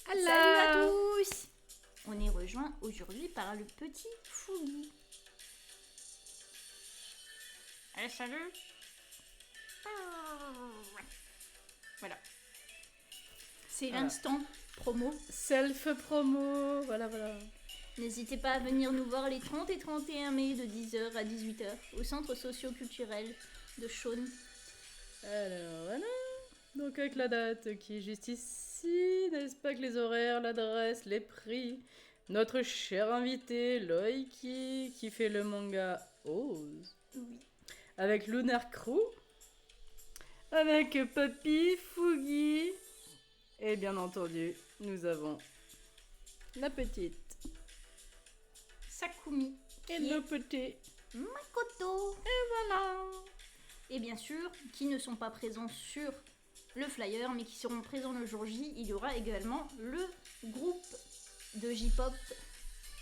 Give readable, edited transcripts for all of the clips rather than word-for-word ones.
Salut à tous. On est rejoint aujourd'hui par le petit Fougi. Allez, salut. Voilà. C'est Voilà. l'instant promo. Self-promo, voilà. N'hésitez pas à venir nous voir les 30 et 31 mai de 10h à 18h au centre socio-culturel de Chaune. Alors, voilà. Donc avec la date qui est juste ici, n'est-ce pas que les horaires, l'adresse, les prix. Notre cher invité, Loïki, qui fait le manga Oz. Oui. Avec Lunar Crew. Avec Papy, Fougi. Et bien entendu, nous avons la petite. Sakumi. Et qui nos est petits. Makoto. Voilà. Et bien sûr, qui ne sont pas présents sur le flyer, mais qui seront présents le jour J, il y aura également le groupe de J-pop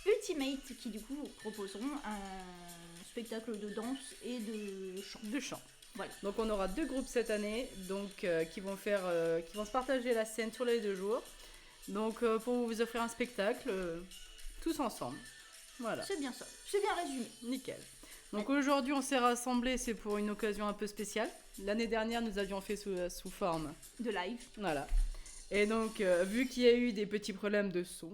Ultimate, qui du coup vous proposeront un spectacle de danse et de chant. De chant. Voilà. Donc on aura deux groupes cette année, donc qui vont se partager la scène sur les 2 jours. Donc pour vous offrir un spectacle, tous ensemble. Voilà, C'est bien ça, c'est bien résumé. nickel. Donc aujourd'hui on s'est rassemblés, c'est pour une occasion un peu spéciale. L'année dernière nous avions fait sous forme. De live. Voilà. Et donc vu qu'il y a eu des petits problèmes de son,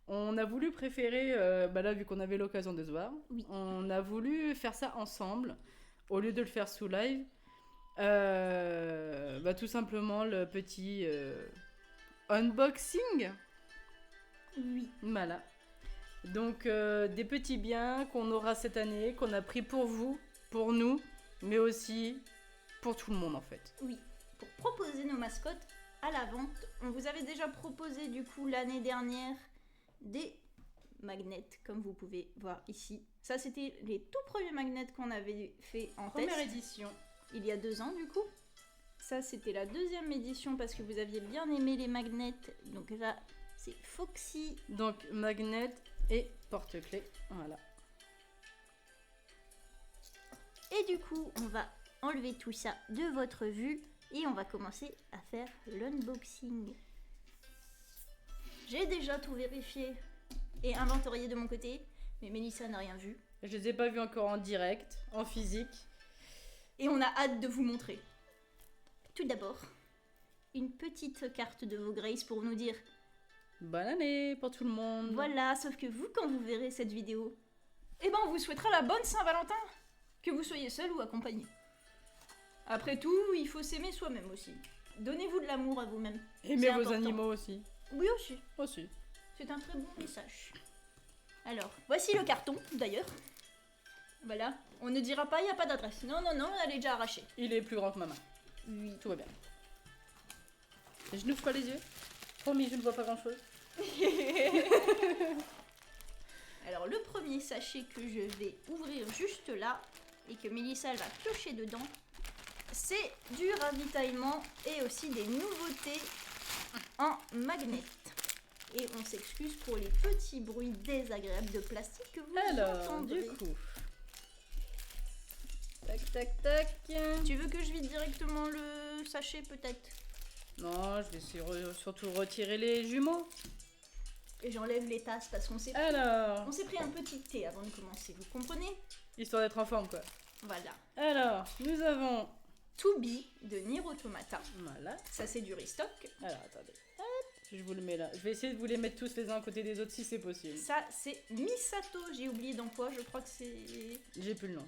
on a voulu préférer, là vu qu'on avait l'occasion de se voir, Oui. on a voulu faire ça ensemble. Au lieu de le faire sous live, tout simplement le petit unboxing. Oui. Voilà. Donc des petits biens qu'on aura cette année, qu'on a pris pour vous, pour nous, mais aussi pour tout le monde en fait. Oui. Pour proposer nos mascottes à la vente, on vous avait déjà proposé du coup l'année dernière des magnets, comme vous pouvez voir ici. Ça, c'était les tout premiers magnets qu'on avait fait en Première test. édition. Il y a 2 ans, du coup. Ça, c'était la 2e édition parce que vous aviez bien aimé les magnets. Donc là, c'est Foxy. Donc magnet et porte-clés. Voilà. Et du coup, on va enlever tout ça de votre vue et on va commencer à faire l'unboxing. J'ai déjà tout vérifié et inventorié de mon côté, mais Mélissa n'a rien vu. Je les ai pas vus encore en direct, en physique. Et on a hâte de vous montrer. Tout d'abord, une petite carte de vos Grace pour nous dire Bonne année pour tout le monde. voilà, sauf que vous, quand vous verrez cette vidéo, eh ben on vous souhaitera la bonne Saint-Valentin, que vous soyez seul ou accompagné. Après tout, il faut s'aimer soi-même aussi. Donnez-vous de l'amour à vous-même. Aimez C'est vos important. animaux aussi. Oui aussi, Aussi. c'est un très bon message. Alors, voici le carton d'ailleurs. Voilà, on ne dira pas, il n'y a pas d'adresse. Non, elle est déjà arrachée. Il est plus grand que ma main. Oui. Tout va bien. Je n'ouvre pas les yeux. Promis, je ne vois pas grand-chose. Alors le premier sachet que je vais ouvrir juste là et que Mélissa elle va piocher dedans, c'est du ravitaillement et aussi des nouveautés en magnet. Et on s'excuse pour les petits bruits désagréables de plastique que vous Alors, entendrez. du coup. Tac. Tu veux que je vide directement le sachet peut-être? Non, je vais surtout retirer les jumeaux. Et j'enlève les tasses parce qu'on s'est Alors, pris un petit thé avant de commencer, vous comprenez? histoire d'être en forme quoi. Voilà. Alors, nous avons. To Be de Nier Automata. Voilà. Ça c'est du restock. Alors, attendez. Hop, je vous le mets là. Je vais essayer de vous les mettre tous les uns à côté des autres si c'est possible. Ça, c'est Misato, j'ai oublié dans quoi, je crois que c'est... J'ai plus le nom.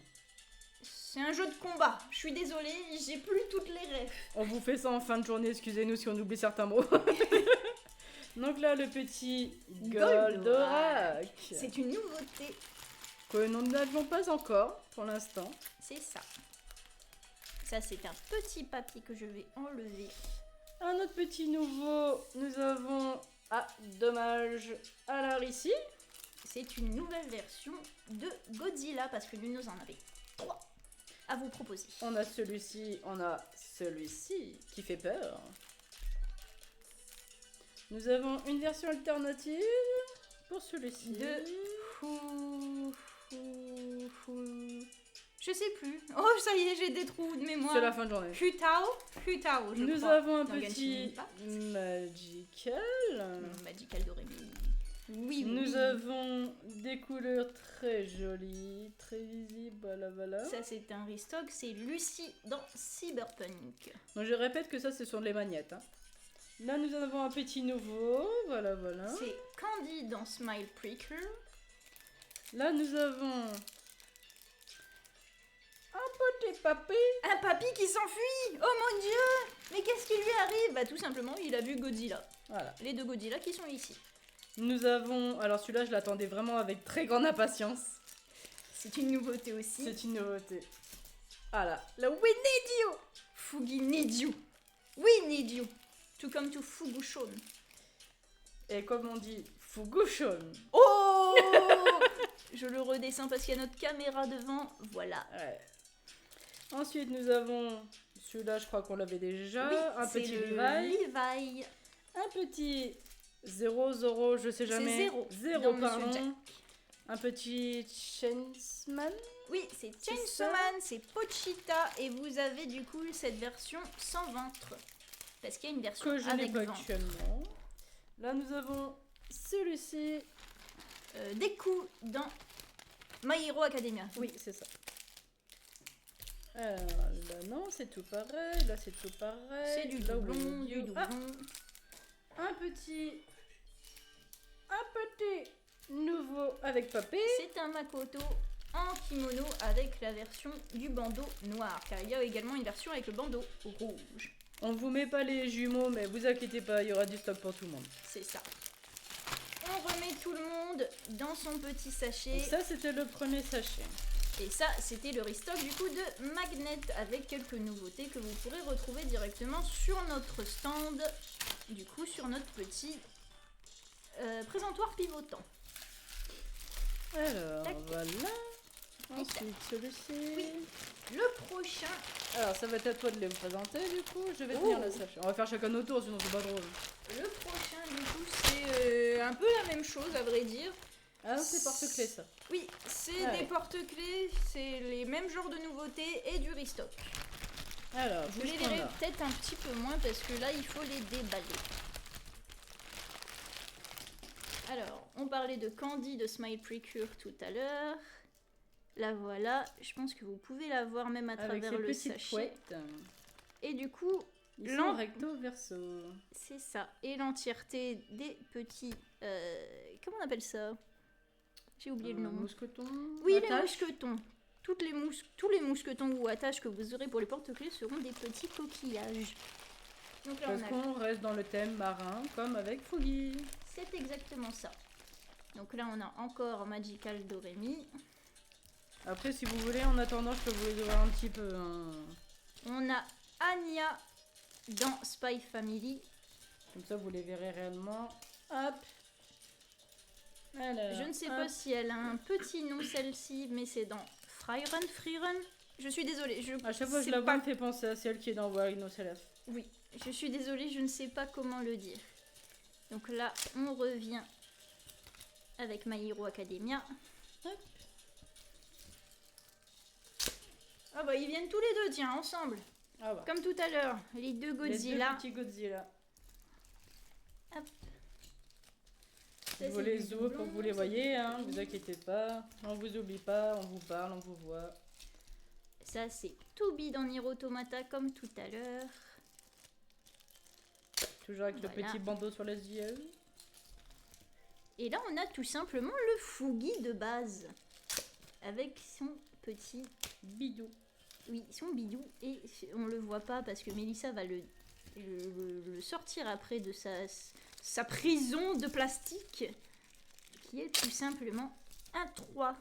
C'est un jeu de combat, je suis désolée, j'ai plus toutes les rêves. On vous fait ça en fin de journée, excusez-nous si on oublie certains mots. Donc là, le petit Goldorak. C'est une nouveauté, Que nous n'avions pas encore pour l'instant. c'est ça. Ça, c'est un petit papier que je vais enlever. Un autre petit nouveau, nous avons... Ah, dommage. Alors ici, C'est une nouvelle version de Godzilla, parce que nous en avons 3 à vous proposer. on a celui-ci qui fait peur. Nous avons une version alternative pour celui-ci. De Je sais plus. Oh, ça y est, j'ai des trous de mémoire. C'est la fin de journée. Hutao, je Nous crois. avons un Dans Genshin petit Impact. Magical. Magical Doremi. Oui, Nous oui. avons des couleurs très jolies, très visibles, voilà. Ça, c'est un restock. C'est Lucie dans Cyberpunk. Donc je répète que ça, ce sont les magnettes. Hein. Là, nous avons un petit nouveau, voilà. C'est Candy dans Smile Pricker. Là, nous avons un petit papy. Un papy qui s'enfuit. Oh mon dieu. Mais qu'est-ce qui lui arrive? Bah tout simplement, il a vu Godzilla. Voilà. Les deux Godzilla qui sont ici. Nous avons, alors celui-là, je l'attendais vraiment avec très grande impatience. C'est une nouveauté aussi. C'est une nouveauté. Voilà, le We Need You. Fugi need you. We need you. To come to Fugushon. Et comme on dit, Fugushon. Oh. Je le redescends parce qu'il y a notre caméra devant. Voilà. Ouais. Ensuite, nous avons celui-là, je crois qu'on l'avait déjà. Oui, un c'est petit le Levi. Levi. Un petit 0, je sais jamais. C'est zéro. Zéro, Dans Monsieur pardon. Jack. Un petit Chainsman. Oui, c'est C'est Chainsaw ça. Man, c'est Pochita. Et vous avez du coup cette version sans ventre. Parce qu'il y a une version Que je n'ai avec pas ventre. actuellement. Là, nous avons celui-ci. Deku dans My Hero Academia. Oui, c'est ça. Alors, là, non, c'est tout pareil. Là, c'est tout pareil. C'est du Là, doublon, oui. du doublon. Ah, un petit nouveau avec papé. C'est un Makoto en kimono avec la version du bandeau noir. Car il y a également une version avec le bandeau rouge. On vous met pas les jumeaux, mais vous inquiétez pas, il y aura du stock pour tout le monde. C'est ça. On remet tout le monde dans son petit sachet. Donc ça, c'était le premier sachet. Et ça, c'était le restock du coup de Magnet avec quelques nouveautés que vous pourrez retrouver directement sur notre stand. Du coup, sur notre petit présentoir pivotant. Alors, Tac. voilà. Ensuite, celui-ci. Oui. Le prochain, Alors, ça va être à toi de les présenter, du coup. Je vais Oh. tenir le sachet. On va faire chacun notre tour, sinon c'est pas drôle. du coup, c'est un peu la même chose à vrai dire. Ah, c'est porte-clés, ça. Oui, c'est Ah des ouais. porte-clés, c'est les mêmes genres de nouveautés et du restock. Alors, Vous qu'est-ce les qu'on verrez a? peut-être un petit peu moins parce que là, il faut les déballer. Alors, on parlait de Candy de Smile Precure tout à l'heure. La voilà, je pense que vous pouvez la voir même à Avec travers ces le petites sachet. couettes. Et du coup, Ils sont L'en- recto verso. c'est ça. Et l'entièreté des petits... comment on appelle ça? J'ai oublié le nom. Mousqueton. Oui, les attache. mousquetons. Tous les mousquetons ou attaches que vous aurez pour les porte-clés seront des petits coquillages. Donc là, Parce on a... qu'on reste dans le thème marin, comme avec Fugi. C'est exactement ça. Donc là, on a encore Magical Doremi. Après, si vous voulez, en attendant, je peux vous les ouvrir un petit peu. Hein. On a Anya dans Spy Family. Comme ça, vous les verrez réellement. Hop. Alors, Je ne sais hop. pas si elle a un petit nom celle-ci, mais c'est dans Freerun. Je suis désolée. À chaque fois que je sais la vois, pas- elle me fait penser à celle qui est dans War No Self. Oui, je suis désolée, je ne sais pas comment le dire. Donc là, on revient avec My Hero Academia. Hop. Ah bah ils viennent tous les deux, tiens, ensemble. Ah bah. Comme tout à l'heure, les deux Les Godzilla. deux petits Godzilla. Hop. Je Ça, vous c'est les du ouvre pour doublon, que vous les c'est voyez, du hein, doublon. vous inquiétez pas. On vous oublie pas, on vous parle, on vous voit. Ça, c'est Toby dans Nier Automata, comme tout à l'heure. Toujours avec Voilà. le petit bandeau sur les yeux. Et là, on a tout simplement le Fugi de base. Avec son petit... Bidou. Oui, son bidou. Et on le voit pas parce que Mélissa va le sortir après de sa prison de plastique. Qui est tout simplement un 3.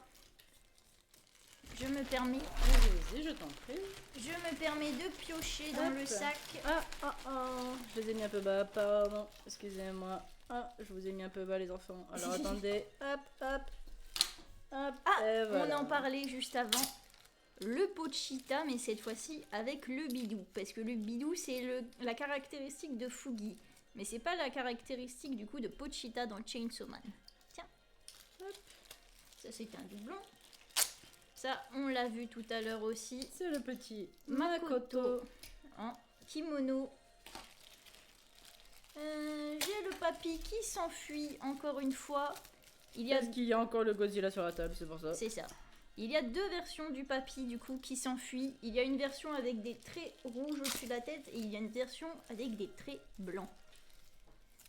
Je me permets Vas-y, je t'en prie. de piocher dans Hop. le sac. Ah, je les ai mis un peu bas, pardon. Excusez-moi. Ah, je vous ai mis un peu bas, les enfants. Alors attendez. Hop. Hop. Ah, et on voilà. en parlait juste avant. Le Pochita, mais cette fois-ci avec le bidou. Parce que le bidou, c'est la caractéristique de Fugi. Mais c'est pas la caractéristique du coup de Pochita dans Chainsaw Man. Tiens. Hop. Ça, c'est un doublon. Ça, on l'a vu tout à l'heure aussi. C'est le petit Makoto Makoto. en kimono. J'ai le papy qui s'enfuit encore une fois. Il y a... Est-ce qu'il y a encore le Godzilla sur la table, c'est pour ça. C'est ça. Il y a deux versions du papy du coup qui s'enfuit. Il y a une version avec des traits rouges au-dessus de la tête et il y a une version avec des traits blancs.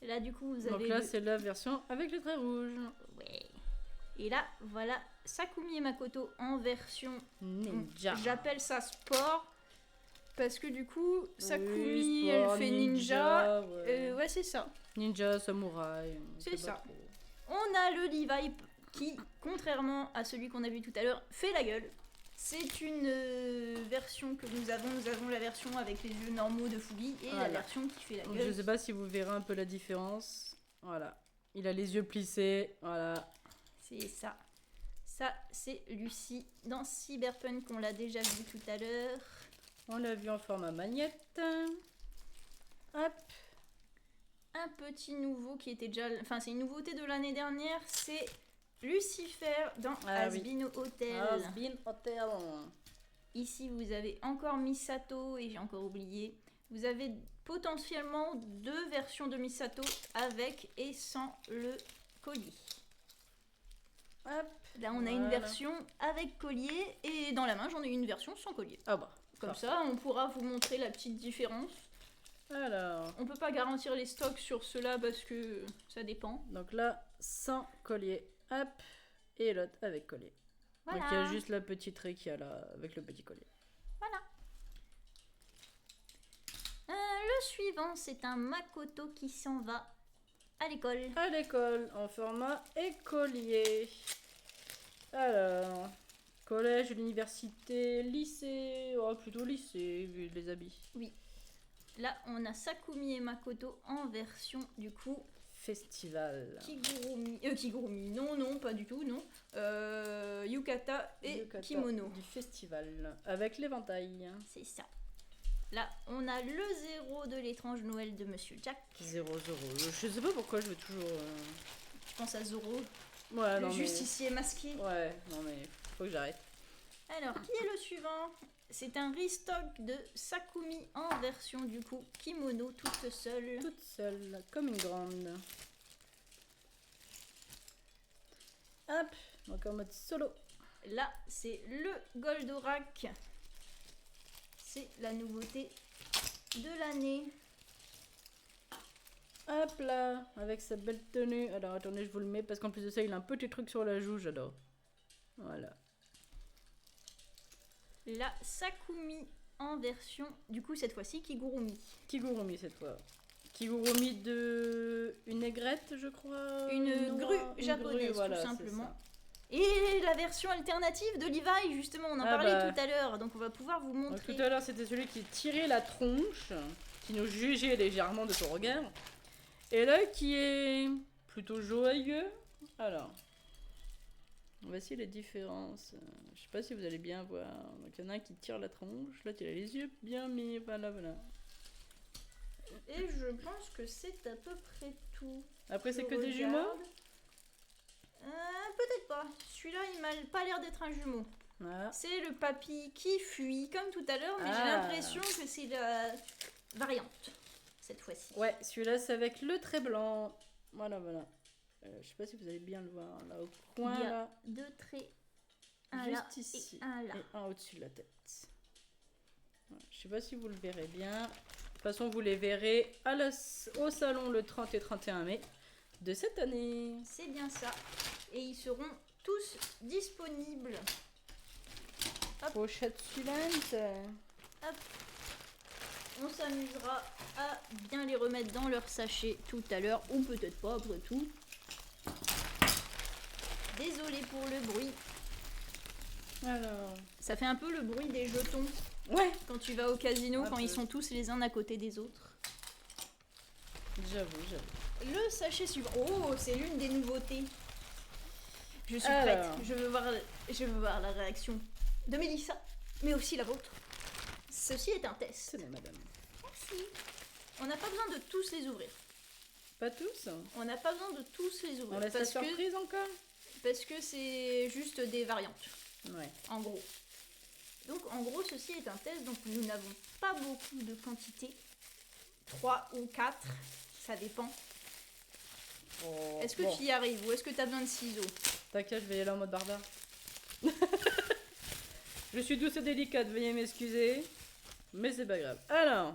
Là du coup vous avez... Donc là c'est la version avec les traits rouges. Ouais. Et là voilà Sakumi et Makoto en version Ninja. J'appelle ça sport parce que du coup Sakumi Oui, elle sport, fait ninja. Ouais, Ouais c'est ça. Ninja, samouraï. on C'est sait pas ça. trop. On a le Levi qui, contrairement à celui qu'on a vu tout à l'heure, fait la gueule. C'est une version que nous avons. Nous avons la version avec les yeux normaux de Fubi et la Voilà. version qui fait la Donc, gueule. je sais pas si vous verrez un peu la différence. Voilà. Il a les yeux plissés. Voilà. C'est ça. Ça, c'est Lucie dans Cyberpunk, on l'a déjà vu tout à l'heure. On l'a vu en format magnette. Hop. Un petit nouveau qui était déjà... Enfin, c'est une nouveauté de l'année dernière, c'est Lucifer dans Ah oui. Has-Been Hotel. Has-Been Hotel. Ici, vous avez encore Misato, et j'ai encore oublié. Vous avez potentiellement deux versions de Misato avec et sans le collier. Hop. Là, on a une version avec collier, et dans la main, j'en ai une version sans collier. Ah bah. Comme ça, on pourra vous montrer la petite différence. Alors. On peut pas garantir les stocks sur ceux-là parce que ça dépend. Donc là, sans collier. Hop. Et l'autre avec collier. Voilà. Donc il y a juste la petite raie qu'il y a là avec le petit collier. Voilà. Le suivant, c'est un Makoto qui s'en va à l'école. À l'école, en format écolier. Alors, collège, l'université, lycée. Oh, plutôt lycée, vu les habits. Oui. Là, on a Sakumi et Makoto en version, du coup, Festival. Kigurumi. Non, pas du tout, non. Yukata et Yukata kimono. Du festival. Avec l'éventail. C'est ça. Là, on a le 0 de l'étrange Noël de Monsieur Jack. 0-0. Je sais pas pourquoi je veux toujours. Je pense à Zoro, Ouais, le non, mais... justicier masqué. Ouais, non mais faut que j'arrête. Alors, qui est le suivant? C'est un restock de Sakumi en version du coup kimono toute seule. Toute seule, comme une grande. Hop, donc en mode solo. Là, c'est le Goldorak. C'est la nouveauté de l'année. Hop là, avec sa belle tenue. Alors attendez, je vous le mets parce qu'en plus de ça, il a un petit truc sur la joue, j'adore. Voilà. La Sakumi en version, du coup cette fois-ci Kigurumi. Kigurumi cette fois. Kigurumi de... une aigrette, je crois. Une grue Une japonaise, grue, voilà, tout c'est simplement. ça. Et la version alternative de Levi, justement, on en Ah parlait bah. tout à l'heure, donc on va pouvoir vous Donc, montrer. tout à l'heure, c'était celui qui tirait la tronche, qui nous jugeait légèrement de son regard. Et là, qui est plutôt joyeux. Alors, voici les différences. Je sais pas si vous allez bien voir. Donc, il y en a un qui tire la tronche. L'autre, il a les yeux bien mis. Voilà, voilà. Et je pense que c'est à peu près tout. Après, c'est Je que des regarde. jumeaux. Peut-être pas. Celui-là, il m'a pas l'air d'être un jumeau. Voilà. C'est le papy qui fuit, comme tout à l'heure, mais j'ai Ah. l'impression que c'est la variante, cette fois-ci. Ouais, celui-là, c'est avec le trait blanc. Voilà, voilà. Je sais pas si vous allez bien le voir. Là, au coin, Il y a là. deux traits. Un Juste là ici. et un là. Et un au-dessus de la tête. Voilà, je sais pas si vous le verrez bien. De toute façon, vous les verrez au salon le 30 et 31 mai de cette année. C'est bien ça. Et ils seront tous disponibles. Hop. Pochette suivante. On s'amusera à bien les remettre dans leur sachet tout à l'heure, ou peut-être pas après tout. Désolée pour le bruit. Alors. Ça fait un peu le bruit des jetons Ouais, quand tu vas au casino, Un quand peu. ils sont tous les uns à côté des autres. j'avoue, j'avoue. Le sachet suivant. Oh, c'est l'une des nouveautés. Je suis Alors. prête. Je veux voir la réaction de Mélissa, mais aussi la vôtre. Ceci est un test. C'est bon, madame. Merci. On n'a pas besoin de tous les ouvrir. Pas tous. On n'a pas besoin de tous les ouvrir. On laisse la parce que surprise encore. Parce que c'est juste des variantes. Ouais. en gros. Donc en gros, ceci est un test, donc nous n'avons pas beaucoup de quantité. 3 ou 4, ça dépend. Oh, Est-ce que bon. tu y arrives ou est-ce que tu as besoin de ciseaux? T'inquiète, je vais y aller en mode barbare. Je suis douce et délicate, veuillez m'excuser. Mais c'est pas grave. Alors,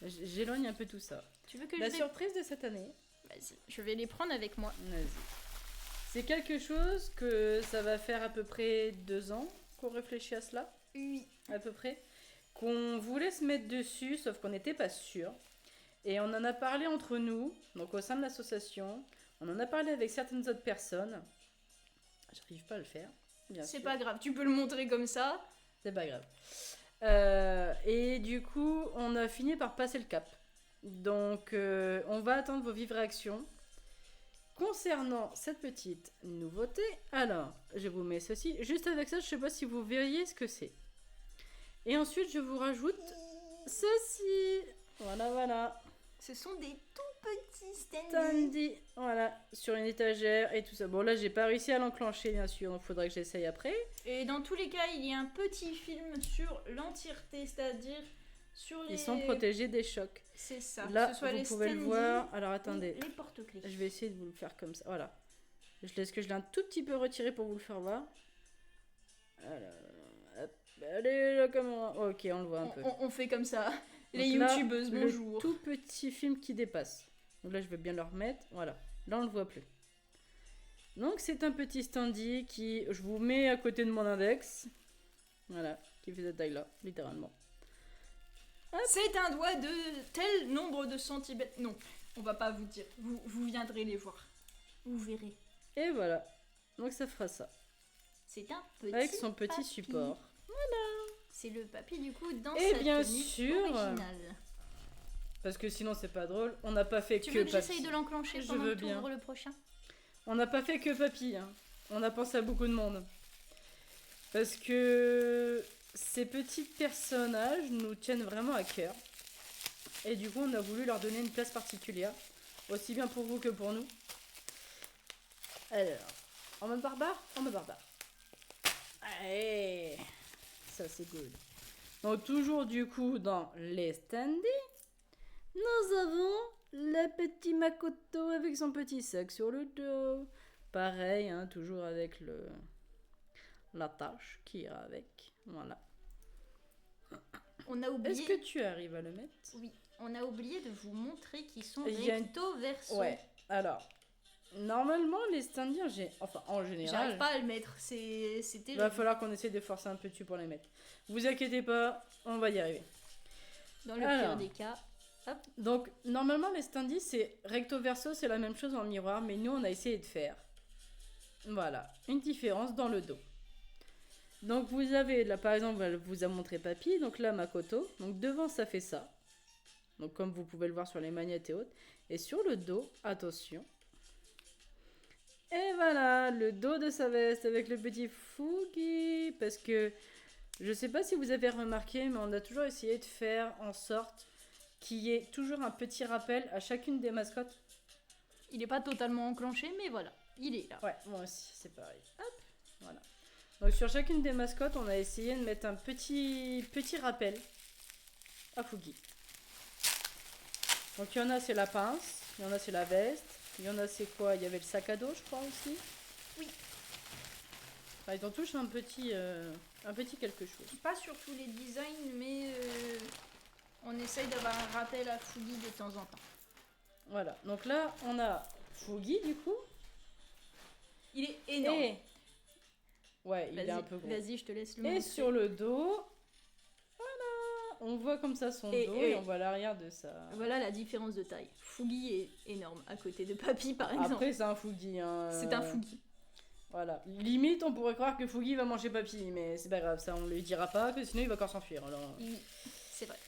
j'éloigne un peu tout ça. Tu veux que La je les... surprise de cette année, Vas-y, je vais les prendre avec moi. vas-y. C'est quelque chose que ça va faire à peu près 2 ans qu'on réfléchit à cela, Oui. à peu près. Qu'on voulait se mettre dessus, sauf qu'on n'était pas sûr. Et on en a parlé entre nous, donc au sein de l'association. On en a parlé avec certaines autres personnes. J'arrive pas à le faire, bien C'est sûr. pas grave, tu peux le montrer comme ça. C'est pas grave. Et du coup, on a fini par passer le cap. Donc, on va attendre vos vives réactions. Concernant cette petite nouveauté, alors, je vous mets ceci. Juste avec ça, je sais pas si vous verriez ce que c'est. Et ensuite, je vous rajoute ceci. Voilà, voilà. Ce sont des tout petits standees. Tandy. Voilà, sur une étagère et tout ça. Bon, là, j'ai pas réussi à l'enclencher, bien sûr. Donc, faudrait que j'essaye après. Et dans tous les cas, il y a un petit film sur l'entièreté, c'est-à-dire sur les... Ils sont protégés des chocs. C'est ça. Là, que ce soit vous les pouvez le standees voir. Alors, ou attendez. les porte-clés. Je vais essayer de vous le faire comme ça. Voilà. Je laisse que je l'ai un tout petit peu retiré pour vous le faire voir. Alors, hop. Allez, la caméra. Ok, on le voit un peu. On fait comme ça. Les Donc là, youtubeuses, le bonjour. tout petit film qui dépasse. Donc là, je vais bien le remettre. Voilà. Là, on le voit plus. Donc, c'est un petit standy qui... Je vous mets à côté de mon index. Voilà. Qui fait cette taille-là, littéralement. C'est un doigt de tel nombre de centimètres. Non, on va pas vous dire. Vous viendrez les voir. Vous verrez. Et voilà. Donc, ça fera ça. C'est un petit Avec son petit papy. support. C'est le papy du coup dans Et sa bien tenue sûr, originale. Parce que sinon, c'est pas drôle. On n'a pas fait Tu que veux que j'essaye papy. de l'enclencher Je pendant veux que tu bien. ouvres le prochain? On n'a pas fait que papy. Hein. On a pensé à beaucoup de monde. Parce que ces petits personnages nous tiennent vraiment à cœur. Et du coup, on a voulu leur donner une place particulière. Aussi bien pour vous que pour nous. Alors, en mode barbare? En mode barbare. Allez, ça c'est good. Donc toujours du coup dans les standees, nous avons le petit Makoto avec son petit sac sur le dos. Pareil, hein, toujours avec la tâche qui ira avec. Voilà. On a oublié. Est-ce que tu arrives à le mettre? Oui, on a oublié de vous montrer qu'ils sont Il y a une- recto verso. Ouais. Alors, normalement les standees, enfin en général, J'arrive pas à le mettre, c'est il terrible. va falloir qu'on essaie de forcer un peu dessus pour les mettre. Vous inquiétez pas, on va y arriver. Dans le Alors. pire des cas. Hop. Donc, normalement, les standees, c'est recto verso, c'est la même chose en miroir, mais nous, on a essayé de faire, voilà, une différence dans le dos. Donc, vous avez, là, par exemple, elle vous a montré Papy, donc là, Makoto. Donc, devant, ça fait ça. Donc, comme vous pouvez le voir sur les magnettes et autres. Et sur le dos, attention. Et voilà, le dos de sa veste avec le petit Fugi. Parce que, je sais pas si vous avez remarqué, mais on a toujours essayé de faire en sorte qu'il y ait toujours un petit rappel à chacune des mascottes. Il est pas totalement enclenché, mais voilà, il est là. Ouais, moi aussi, c'est pareil. Hop, voilà. Donc sur chacune des mascottes, on a essayé de mettre un petit rappel à Fugi. Donc il y en a, c'est la pince, il y en a, c'est la veste, il y en a, c'est quoi? Il y avait le sac à dos, je crois, aussi. Oui. Enfin, ils ont tous un petit quelque chose. Pas sur tous les designs, mais on essaye d'avoir un rappel à Fugi de temps en temps. Voilà, donc là, on a Fugi, du coup. Il est énorme. Et... Ouais, il est Vas-y, un peu gros. vas-y, je te laisse le Et montrer. sur le dos, voilà, on voit comme ça son dos et on voit l'arrière de ça. Voilà la différence de taille. Fugi est énorme à côté de Papy, par exemple. Après, c'est un Fugi. Hein, C'est un Fugi. Voilà. Limite, on pourrait croire que Fugi va manger Papy, mais c'est pas grave, ça on lui dira pas, que sinon il va encore s'enfuir. Alors... Oui, c'est vrai.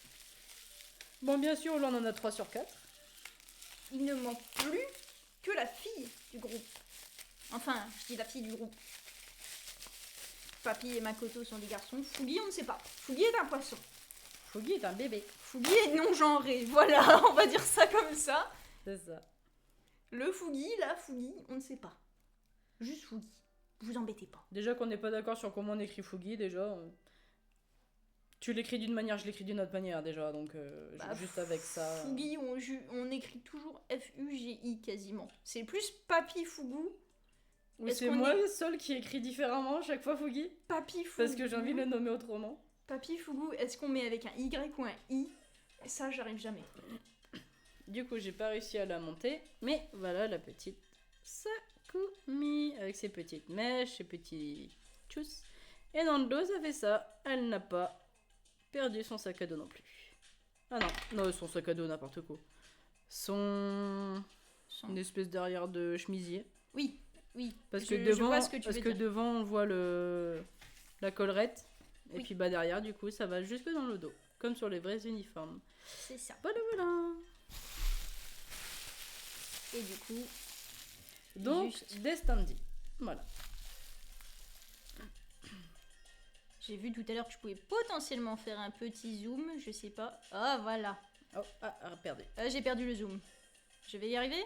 Bon, bien sûr, là on en a 3 sur 4. Il ne manque plus que la fille du groupe. Enfin, je dis la fille du groupe. Papy et Makoto sont des garçons. Fugi, on ne sait pas. Fugi est un poisson. Fugi est un bébé. Fugi est non-genré. Voilà, on va dire ça comme ça. C'est ça. Le Fugi, la Fugi, on ne sait pas. Juste Fugi. Vous embêtez pas. Déjà qu'on n'est pas d'accord sur comment on écrit Fugi, déjà. Tu l'écris d'une manière, je l'écris d'une autre manière, déjà. Donc, juste avec ça. Fugi, on écrit toujours F-U-G-I quasiment. C'est plus Papy Fugu. Oui, c'est moi le seul qui écrit différemment chaque fois Fugi. Papy Fugu. Parce que j'ai envie de le nommer autrement. Papy Fugu, est-ce qu'on met avec un Y ou un I? Ça, j'arrive jamais. Du coup, j'ai pas réussi à la monter. Mais voilà la petite Sakumi. Avec ses petites mèches, ses petits tchous. Et dans le dos, ça fait ça. Elle n'a pas perdu son sac à dos non plus. Ah non, son sac à dos, n'importe quoi. Une espèce d'arrière de chemisier. Oui. Parce que devant, on voit la collerette. Et puis bah derrière, du coup, ça va jusque dans le dos. Comme sur les vrais uniformes. C'est ça. Voilà. Et du coup... Donc, des standees. Voilà. J'ai vu tout à l'heure que je pouvais potentiellement faire un petit zoom. Je sais pas. Ah, voilà. Oh, perdu. J'ai perdu le zoom. Je vais y arriver?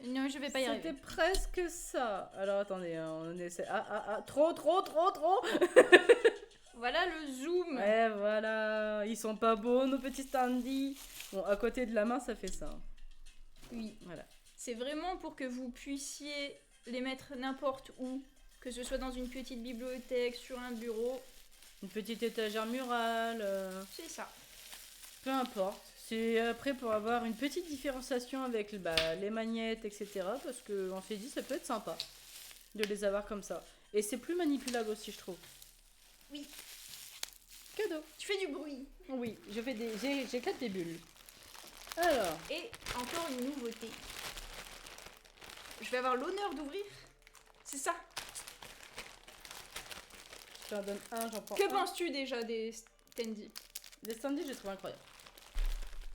Non, je vais pas y arriver. C'était presque ça. Alors attendez, on essaie. Trop. Voilà le zoom. Ouais, voilà. Ils sont pas beaux, nos petits standees. Bon, à côté de la main, ça fait ça. Oui. Voilà. C'est vraiment pour que vous puissiez les mettre n'importe où. Que ce soit dans une petite bibliothèque, sur un bureau. Une petite étagère murale. C'est ça. Peu importe. C'est après pour avoir une petite différenciation avec les magnettes, etc. Parce qu'on s'est dit ça peut être sympa de les avoir comme ça. Et c'est plus manipulable aussi, je trouve. Oui. Cadeau. Tu fais du bruit. Oui, j'éclate des bulles. Alors. Et encore une nouveauté. Je vais avoir l'honneur d'ouvrir. C'est ça. Je t'en donne un, j'en prends Que penses-tu déjà des standees? Les standees, j'ai trouvé incroyable.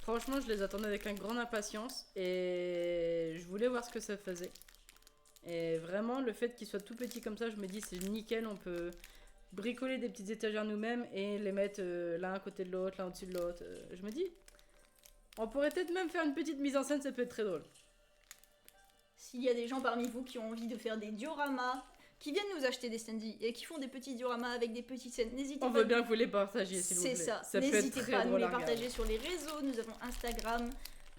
Franchement, je les attendais avec une grande impatience et je voulais voir ce que ça faisait. Et vraiment, le fait qu'ils soient tout petits comme ça, je me dis c'est nickel, on peut bricoler des petites étagères nous-mêmes et les mettre l'un à côté de l'autre, l'un au-dessus de l'autre. Je me dis, on pourrait peut-être même faire une petite mise en scène, ça peut être très drôle. S'il y a des gens parmi vous qui ont envie de faire des dioramas, qui viennent nous acheter des standees et qui font des petits dioramas avec des petites scènes, n'hésitez pas. On veut bien que vous les partagiez, s'il vous plaît. C'est ça. Ça peut être N'hésitez très pas à nous drôle les à regarder. partager sur les réseaux. Nous avons Instagram,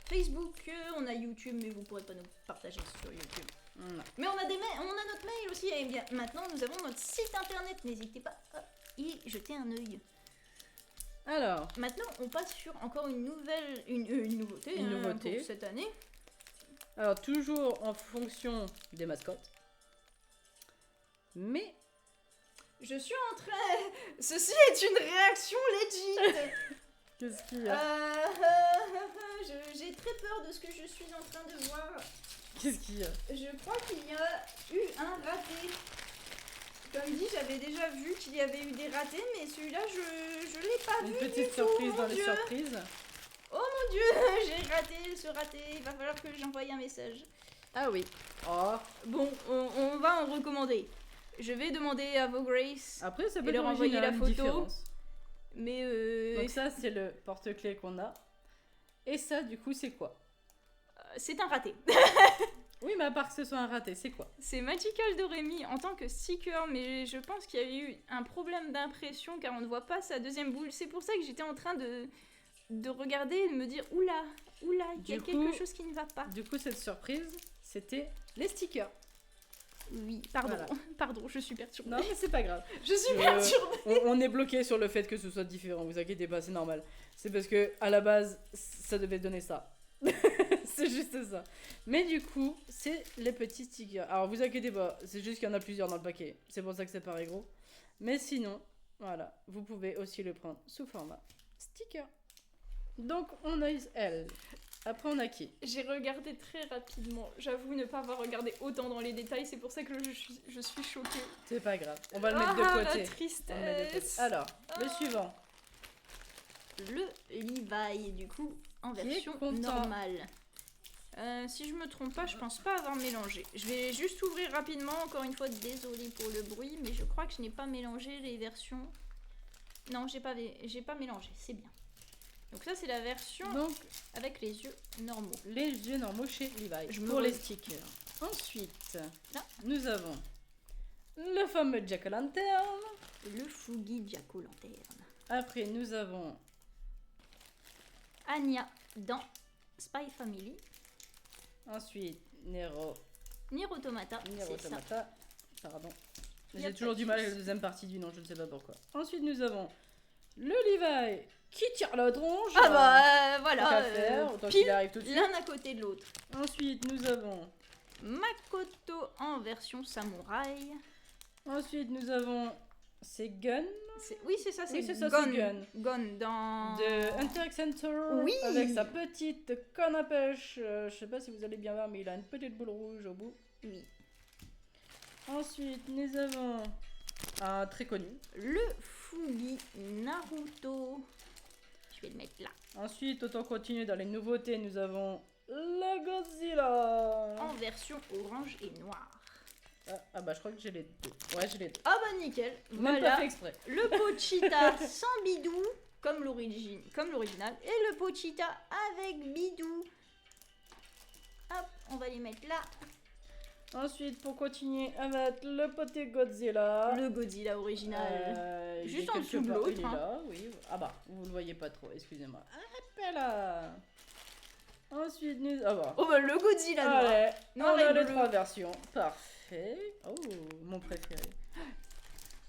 Facebook, on a YouTube, mais vous pourrez pas nous partager sur YouTube. Non. Mais on a notre mail aussi. Et bien, maintenant, nous avons notre site internet. N'hésitez pas à y jeter un œil. Alors, Maintenant, on passe sur encore une nouveauté, Une nouveauté. pour cette année. alors toujours en fonction des mascottes. Mais Je suis en train... Ceci est une réaction legit. qu'est-ce qu'il y a J'ai très peur de ce que je suis en train de voir. Qu'est-ce qu'il y a Je crois qu'il y a eu un raté. Comme dit, j'avais déjà vu qu'il y avait eu des ratés, mais celui-là, je l'ai pas vu. Une petite du surprise tout, dans mon les Dieu. surprises. Oh mon Dieu, j'ai raté ce raté. Il va falloir que j'envoie un message. Ah oui. Oh. Bon, on va en recommander. Je vais demander à vos Grace, Après, ça peut Et leur être envoyer original, la une photo. différence. mais Donc ça, c'est le porte-clés qu'on a. Et ça, du coup, c'est quoi? c'est un raté. Oui, mais à part que ce soit un raté, c'est quoi? C'est Magical Doremi en tant que sticker, mais je pense qu'il y a eu un problème d'impression car on ne voit pas sa deuxième boule. C'est pour ça que j'étais en train de regarder et de me dire oula, il y a Du quelque coup- chose qui ne va pas. Du coup, cette surprise, c'était les stickers. Oui, pardon, Voilà. pardon, je suis perturbée. Non, mais c'est pas grave. Je suis Je- perturbée. On est bloqué sur le fait que ce soit différent, vous inquiétez pas, c'est normal. C'est parce que à la base, ça devait donner ça. C'est juste ça. Mais du coup, c'est les petits stickers. Alors vous inquiétez pas, c'est juste qu'il y en a plusieurs dans le paquet. C'est pour ça que c'est pareil gros. Mais sinon, voilà, vous pouvez aussi le prendre sous format sticker. Donc on a elle. Après on a qui? J'ai regardé très rapidement. J'avoue ne pas avoir regardé autant dans les détails, c'est pour ça que je suis choquée. C'est pas grave, on va le mettre de La côté. On va le mettre de côté. tristesse. Alors, le Ah. suivant. Le Levi, du coup, en Qui est version content. normale. Si je me trompe pas, je pense pas avoir mélangé. Je vais juste ouvrir rapidement, encore une fois, désolée pour le bruit, mais je crois que je n'ai pas mélangé les versions. Non, j'ai pas mélangé, c'est bien. Donc ça, c'est la version Donc, avec les yeux normaux. les yeux normaux chez Levi. Je me Pour re- les stickers. Ensuite, Là. nous avons le fameux Jack-o'-lantern. Le Fougi Jack-o'-lanterne. Après, nous avons Anya dans Spy Family. ensuite Nero, Nier Automata, c'est ça. Automata. Pardon. Y a J'ai pas toujours de du mal avec souci. la deuxième partie du nom, je ne sais pas pourquoi. Ensuite, nous avons le Levi qui tire la tronche. Ah bah Tant voilà, qu'à faire, autant pile qu'il arrive tout de suite. l'un à côté de l'autre. Ensuite, nous avons Makoto en version samouraï. Ensuite, nous avons ces guns Oui, c'est ça, c'est Oui, c'est ça, Gon. c'est Gun. Gon dans... de Hunter x Hunter Oui. avec sa petite canne à pêche. Je sais pas si vous allez bien voir, mais il a une petite boule rouge au bout. Oui. Ensuite, nous avons un très connu. Le Fugi Naruto. Je vais le mettre là. Ensuite, autant continuer dans les nouveautés, nous avons le Godzilla. En version orange et noir. Ah bah je crois que j'ai les deux. Ouais, j'ai les deux. Ah bah nickel. Même pas Voilà. fait exprès. Le Pochita sans bidou, comme l'original. Et le Pochita avec bidou. Hop, on va les mettre là. Ensuite, pour continuer avec le poté Godzilla. Le Godzilla original. Il Juste est en quelque dessous de part, l'autre, il est hein. là, oui. Ah bah, vous le voyez pas trop, excusez-moi. Hop là. Ensuite, nous... Ah bah. Oh bah le Godzilla noir. Allez, Noir on et a les bleu. 3 versions. Parfait. Oh, mon préféré.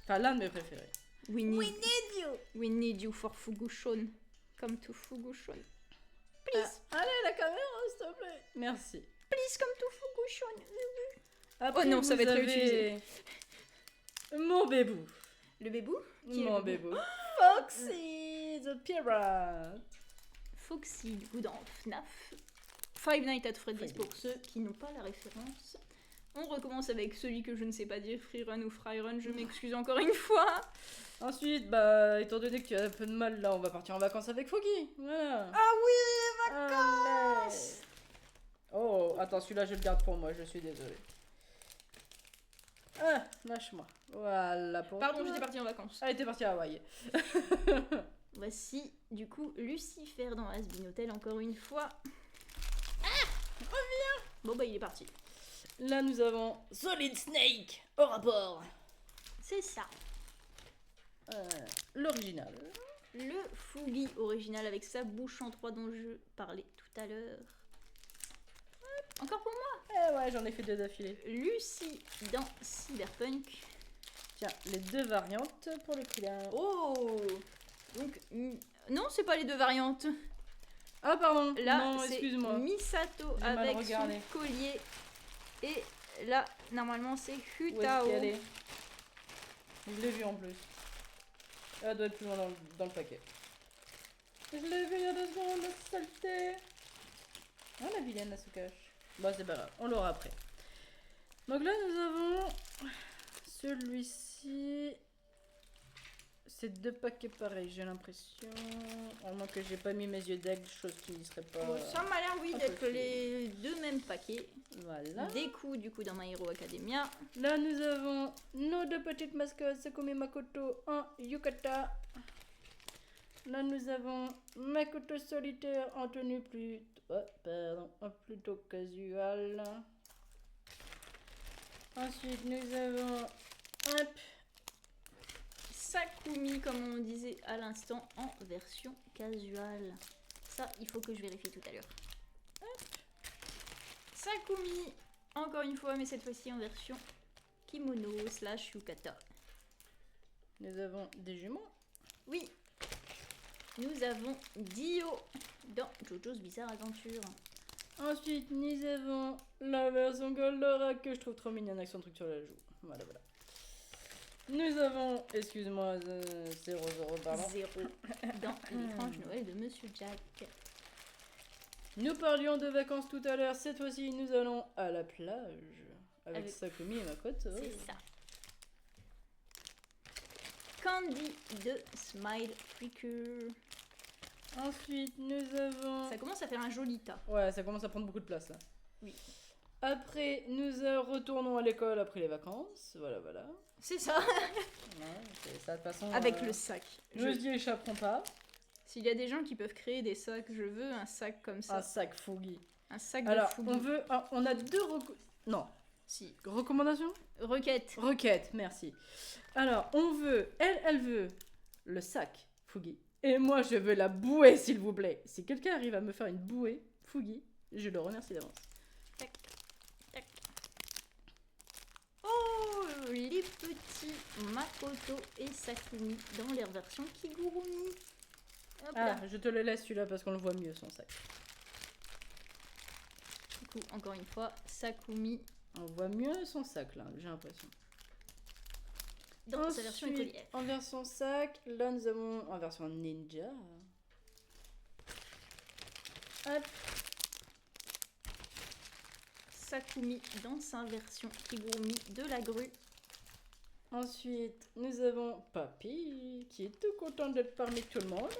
Enfin, l'un de mes préférés. We need you. We need you for Fugushon. Come to Fugushon. Please. Allez, la caméra, s'il te plaît. Merci. Please come to Fugushon. Après, Oh non, ça vous va être avez réutilisé. Mon bébou. Le bébou Qui est Mon le bébou bébou. Foxy the Pirate. Foxy, du coup, dans FNAF. Five Nights at Freddy's, Freddy's. pour ceux qui n'ont pas la référence. On recommence avec celui que je ne sais pas dire, Free Run ou Fry Run, je m'excuse encore une fois. Ensuite, bah, étant donné que tu as un peu de mal là, on va partir en vacances avec Foggy. Voilà. Ah oui, vacances. Oh, attends, celui-là, je le garde pour moi, je suis désolé. Ah, lâche-moi. Voilà pour Pardon, toi. j'étais partie en vacances. Ah, t'es parti à Hawaï. Voici, du coup, Lucifer dans Asbin Hotel, encore une fois. Reviens. Bon bah, il est parti. Là, nous avons Solid Snake au rapport. C'est ça. L'original. Le Fugi original avec sa bouche en 3 dont je parlais tout à l'heure. Encore pour moi. Eh ouais, j'en ai fait 2 d'affilée. Lucie dans Cyberpunk. Tiens, les 2 variantes pour le prix d'un. Oh. Donc, non, c'est pas les 2 variantes. Ah, pardon. Là, non, c'est excuse-moi. Misato J'ai mal avec son regardé. collier. Et là, normalement, c'est Où est-ce Hutao. qu'elle est? Je l'ai vu en plus. Elle doit être plus loin dans le paquet. Je l'ai vu il y a 2 secondes, la saleté. Oh, la vilaine, elle se cache. Bon, c'est pas grave, on l'aura après. Donc là, nous avons celui-ci. C'est 2 paquets pareils, j'ai l'impression. À moins que j'ai pas mis mes yeux d'aigle, chose qui ne serait pas. Oh, ça m'a l'air, oui, d'être impossible. les 2 mêmes paquets. Voilà. Des coups, du coup, dans My Hero Academia. Là, nous avons nos 2 petites mascottes, Sakumi Makoto en yukata. Là, nous avons Makoto solitaire en tenue plutôt casual. Ensuite, nous avons hop, Sakumi, comme on disait à l'instant, en version casual. Ça, il faut que je vérifie tout à l'heure. Sakumi, encore une fois, mais cette fois-ci en version kimono / yukata. nous avons des jumeaux. Oui, nous avons Dio dans JoJo's Bizarre Adventure. Ensuite, nous avons la version Goldora que je trouve trop mignonne avec son truc sur la joue. Voilà, voilà. Nous avons, excuse-moi, 0, pardon. 0 dans l'étrange Noël de Monsieur Jack. Nous parlions de vacances tout à l'heure. Cette fois-ci, nous allons à la plage avec Avec- Sakumi et Makoto. C'est ça. Candy de Smile Freaker. Ensuite, nous avons... Ça commence à faire un joli tas. Ouais, ça commence à prendre beaucoup de place là. Oui. Après, nous retournons à l'école après les vacances. Voilà, voilà. C'est ça. Ouais, c'est ça de toute façon. Avec le sac. Jeudi échapperont pas. S'il y a des gens qui peuvent créer des sacs, je veux un sac comme ça. Un sac Fougi. Un sac Alors, de Fougi. on a deux non, Si. recommandations. Requête. Requête, merci. Alors, elle veut le sac Fougi. Et moi, je veux la bouée, s'il vous plaît. Si quelqu'un arrive à me faire une bouée Fougi, je le remercie d'avance. Tac, tac. Oh, les petits Makoto et Sakumi dans leur version Kigurumi. Hop là. Ah, je te le laisse celui-là parce qu'on le voit mieux, son sac. Du coup, encore une fois, Sakumi On voit mieux son sac, là, j'ai l'impression. dans sa version Ensuite, écolière. en version sac, là, nous avons en version ninja. Hop. Sakumi dans sa version Kigurumi de la grue. Ensuite, nous avons Papy, qui est tout content d'être parmi tout le monde.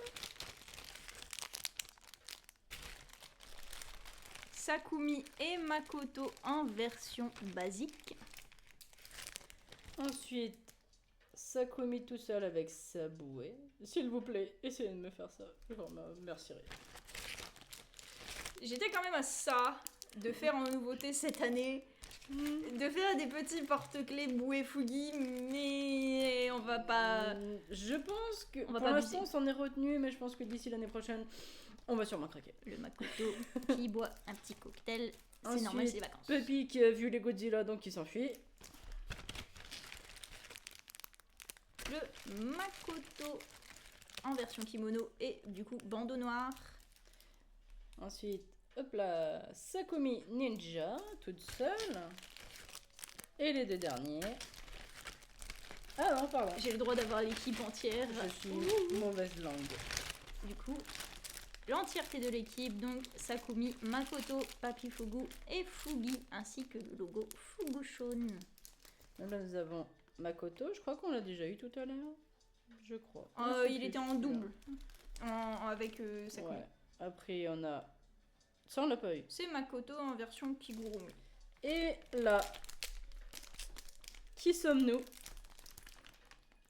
Sakumi et Makoto en version basique. Ensuite, Sakumi tout seul avec sa bouée. S'il vous plaît, essayez de me faire ça. Je vous remercierai. J'étais quand même à ça de faire en nouveauté cette année. De faire des petits porte-clés bouée Fougi, mais on va pas... Je pense que On va pour pas l'instant, on abuser. s'en est retenu, mais je pense que d'ici l'année prochaine, on va sûrement craquer. Le Makoto qui boit un petit cocktail, c'est Ensuite, normal, c'est les vacances. Papy qui a vu les Godzilla, donc il s'enfuit. Le Makoto en version kimono et du coup bandeau noir. Ensuite, hop là, Sakumi Ninja, toute seule. Et les deux derniers. Ah non, pardon. J'ai le droit d'avoir l'équipe entière. Je suis mauvaise langue. Du coup, l'entièreté de l'équipe, donc Sakumi, Makoto, Papy Fugu et Fugi, ainsi que le logo Fugushon. Là, nous avons Makoto, je crois qu'on l'a déjà eu tout à l'heure. Je crois. Je sais Il plus, était en celui-là. double avec Sakumi. Ouais. Après, on a. Ça, on l'a pas eu. C'est Makoto en version Kigurumi. Et là. Qui sommes-nous?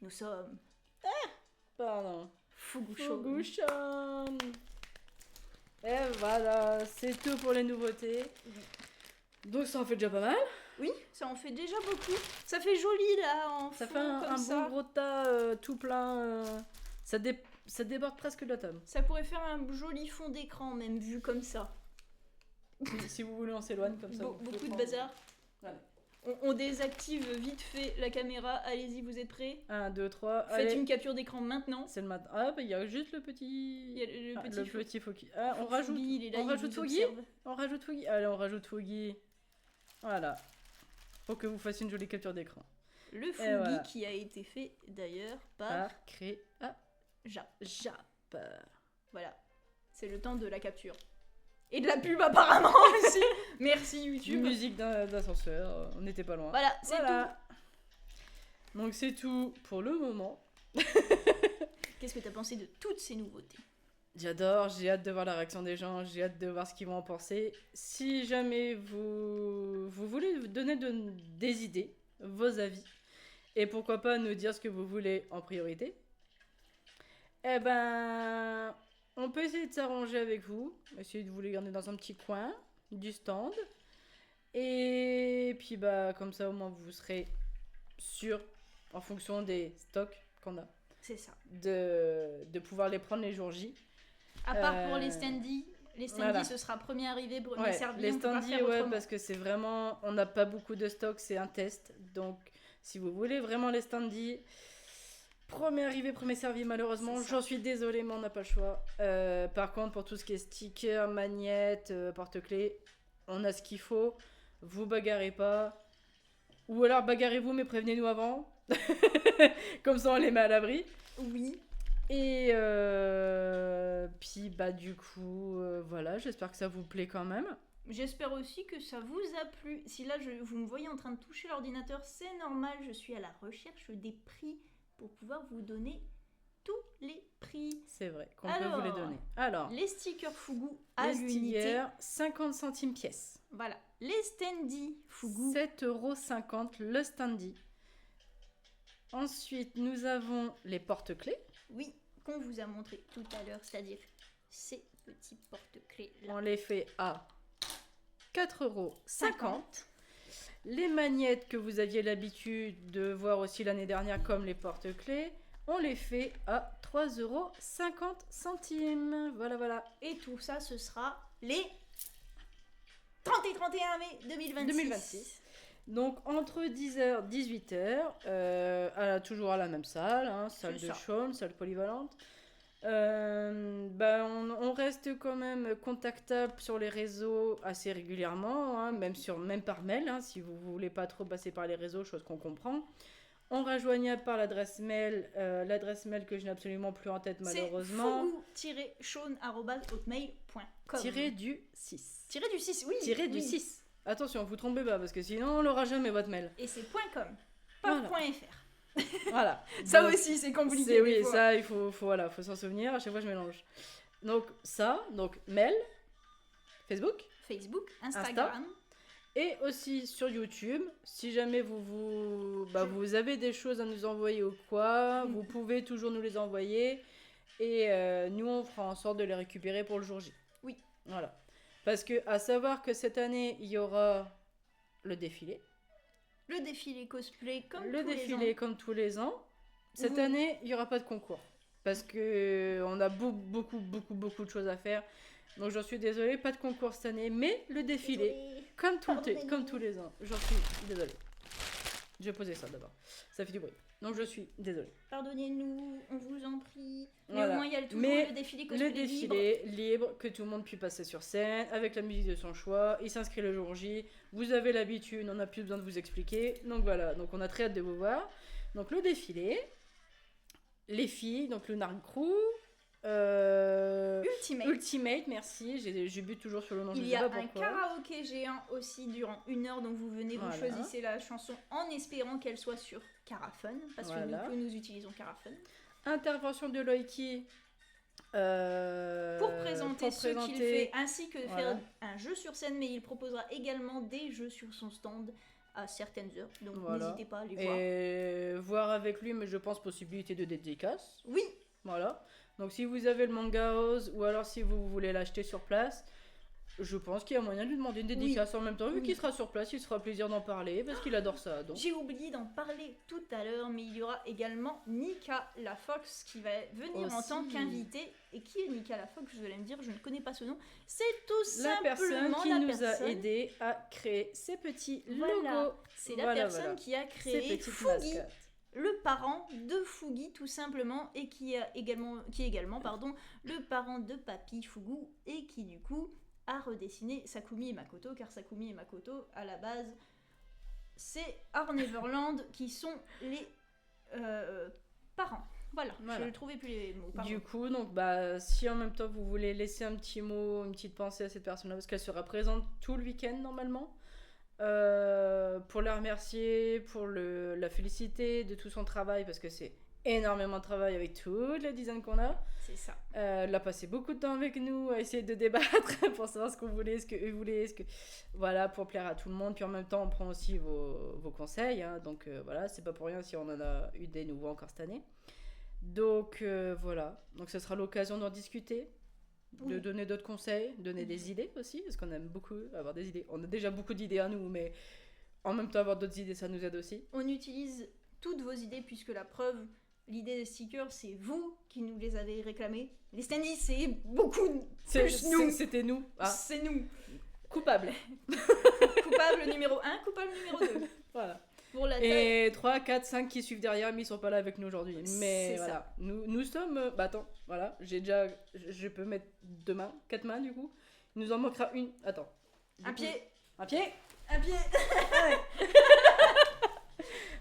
Nous sommes Pardon. Fugushon. Fugushon. Et voilà, c'est tout pour les nouveautés. Donc ça en fait déjà pas mal. Oui, ça en fait déjà beaucoup. Ça fait joli là en Ça fond, fait un comme bon ça. gros tas tout plein. Ça déborde presque de la table. Ça pourrait faire un joli fond d'écran même vu comme ça. Si vous voulez, on s'éloigne comme ça. vous pouvez Beaucoup de prendre- bazar. Voilà. On désactive vite fait la caméra. Allez-y, vous êtes prêts? 1, 2, 3. Faites Allez. une capture d'écran maintenant. C'est le matin. Ah, bah il y a juste le Il petit. y a le Ah, petit, le petit Foggy. Ah, on rajoute. Foggy, il est là, on il rajoute vous Foggy. observe. On rajoute Foggy. Allez, on rajoute Foggy. Voilà. Pour que vous fassiez une jolie capture d'écran. Le Fugi voilà. qui a été fait d'ailleurs par Par créer. Ah, Ja. Jap. Voilà. C'est le temps de la capture. Et de la pub apparemment aussi. Merci YouTube. Musique d'ascenseur. On n'était pas loin. Voilà, c'est Voilà. Donc c'est tout pour le moment. tout. Qu'est-ce que t'as pensé de toutes ces nouveautés? J'adore, j'ai hâte de voir la réaction des gens, j'ai hâte de voir ce qu'ils vont en penser. Si jamais vous voulez vous donner des idées, vos avis, et pourquoi pas nous dire ce que vous voulez en priorité, eh ben, on peut essayer de s'arranger avec vous, essayer de vous les garder dans un petit coin du stand. Et puis bah comme ça au moins vous serez sûr, en fonction des stocks qu'on a, C'est ça. de pouvoir les prendre les jours J. À part pour les standees. Les standees, voilà. ce sera premier arrivé, premier Ouais, servi. les on peut pas standees, faire ouais, autrement. parce que c'est vraiment, on n'a pas beaucoup de stock, c'est un test. Donc, si vous voulez vraiment les standees, premier arrivé, premier servi, malheureusement, C'est ça. j'en suis désolée, mais on n'a pas le choix. Par contre, pour tout ce qui est stickers, magnettes, porte-clés, on a ce qu'il faut. Vous bagarrez pas. Ou alors bagarrez-vous, mais prévenez-nous avant. Comme ça, on les met à l'abri. Oui. Et puis bah du coup voilà, j'espère que ça vous plaît quand même. J'espère aussi que ça vous a plu. Si là, vous me voyez en train de toucher l'ordinateur, c'est normal. Je suis à la recherche des prix pour pouvoir vous donner tous les prix. C'est vrai qu'on peut vous les Alors, donner. Alors, Les stickers Fugu à les l'unité. stickers, 50 centimes pièce. Voilà. Les standees Fugu. 7,50 € le standee. Ensuite, nous avons les porte-clés. Oui. qu'on vous a montré tout à l'heure, c'est-à-dire ces petits porte-clés là. On les fait à 4,50 €. 50. Les magnettes que vous aviez l'habitude de voir aussi l'année dernière comme les porte-clés, on les fait à 3,50 €. Voilà. Et tout ça, ce sera les 30 et 31 mai 2026. Donc entre 10h et 18h, toujours à la même salle, hein, salle C'est de ça. Chaulnes, salle polyvalente. On reste quand même contactable sur les réseaux assez régulièrement, hein, même par mail, hein, si vous voulez pas trop passer par les réseaux, chose qu'on comprend. On rejoignable par l'adresse mail que je n'ai absolument plus en tête malheureusement. C'est fougou-chaune@hotmail.com. Tiré du 6. Tiré du 6, oui. Tiré du oui. 6. Attention, vous trompez pas parce que sinon on l'aura jamais votre mail. Et c'est .com, pas Voilà. .fr. Voilà. Ça Donc, aussi, c'est compliqué. c'est, des oui, fois. ça il faut s'en souvenir. À chaque fois je mélange. Donc mail, Facebook. Facebook, Instagram. Et aussi sur YouTube, si jamais vous avez des choses à nous envoyer ou quoi, vous pouvez toujours nous les envoyer. Et nous, on fera en sorte de les récupérer pour le jour J. Oui. Voilà. Parce que, à savoir que cette année, il y aura le défilé. Le défilé cosplay comme Le tous les défilé ans. comme tous les ans. Cette Oui. année, il n'y aura pas de concours. Parce que on a beaucoup de choses à faire. Donc j'en suis désolée, pas de concours cette année. Mais le défilé, Désolée. comme Pardonnez-nous. tous les ans, j'en suis désolée. Je vais poser ça d'abord. Ça fait du bruit. Donc je suis désolée. Pardonnez-nous, on vous en prie. Mais Voilà. au moins, il y a toujours Mais le défilé cosplay Le défilé libre, que tout le monde puisse passer sur scène, avec la musique de son choix. Il s'inscrit le jour J. Vous avez l'habitude, on n'a plus besoin de vous expliquer. Donc voilà, donc on a très hâte de vous voir. Donc le défilé, les filles, donc le Narn Crew, Ultimate, merci. J'ai bu toujours sur le nom, je Il sais y a pas un pourquoi. karaoké géant aussi durant 1 heure, donc vous venez, vous Voilà. choisissez la chanson en espérant qu'elle soit sur Caraphone, parce Voilà. que nous utilisons Caraphone. Intervention de Loïki. Pour présenter ce qu'il fait, ainsi que Voilà. faire un jeu sur scène, mais il proposera également des jeux sur son stand à certaines heures, donc Voilà. n'hésitez pas à les voir. Et voir avec lui, mais je pense possibilité de dédicace. Oui, Voilà. Donc si vous avez le manga Oz ou alors si vous voulez l'acheter sur place, je pense qu'il y a moyen de lui demander une dédicace en même temps. Vu Oui. qu'il sera sur place, il se fera plaisir d'en parler parce qu'il adore ça. Donc. j'ai oublié d'en parler tout à l'heure, mais il y aura également Nika la Fox qui va venir en Aussi. tant qu'invitée. Et qui est Nika la Fox? Vous allez me dire, je ne connais pas ce nom. C'est tout La simplement personne qui la nous personne. a aidé à créer ces petits Voilà. logos. C'est la Voilà, personne voilà. qui a Ces créé petites Fougi, mascottes. le parent de Fougi tout simplement, et qui est également le parent de Papy Fougou, et qui du coup a redessiné Sakumi et Makoto, car Sakumi et Makoto à la base c'est Our Neverland qui sont les parents. Voilà, Voilà. je ne trouvais plus les mots. Pardon. Du coup, donc, si en même temps vous voulez laisser un petit mot, une petite pensée à cette personne-là, parce qu'elle sera présente tout le week-end normalement, pour la remercier, pour la féliciter de tout son travail, parce que c'est énormément de travail avec toute la design qu'on a. C'est ça. Elle a passé beaucoup de temps avec nous à essayer de débattre pour savoir ce qu'on voulait, ce qu'eux voulaient, voilà, pour plaire à tout le monde. Puis en même temps, on prend aussi vos conseils, hein, donc voilà, c'est pas pour rien si on en a eu des nouveaux encore cette année. Donc voilà, donc ce sera l'occasion d'en discuter, de Oui. donner d'autres conseils, donner des idées aussi, parce qu'on aime beaucoup avoir des idées. On a déjà beaucoup d'idées à nous, mais en même temps avoir d'autres idées, ça nous aide aussi. On utilise toutes vos idées, puisque la preuve, l'idée des stickers, c'est vous qui nous les avez réclamés. Les standees, c'est beaucoup plus nous. C'était nous. Ah, C'est nous. coupable. Coupable numéro 1, coupable numéro 2. Voilà. Pour la taille. Et 3, 4, 5 qui suivent derrière, mais ils sont pas là avec nous aujourd'hui. Mais C'est voilà, ça. nous sommes... attends, voilà, je peux mettre 2 mains, 4 mains du coup. Il nous en manquera une. Attends. Du Un coup, pied. Un pied. Un pied.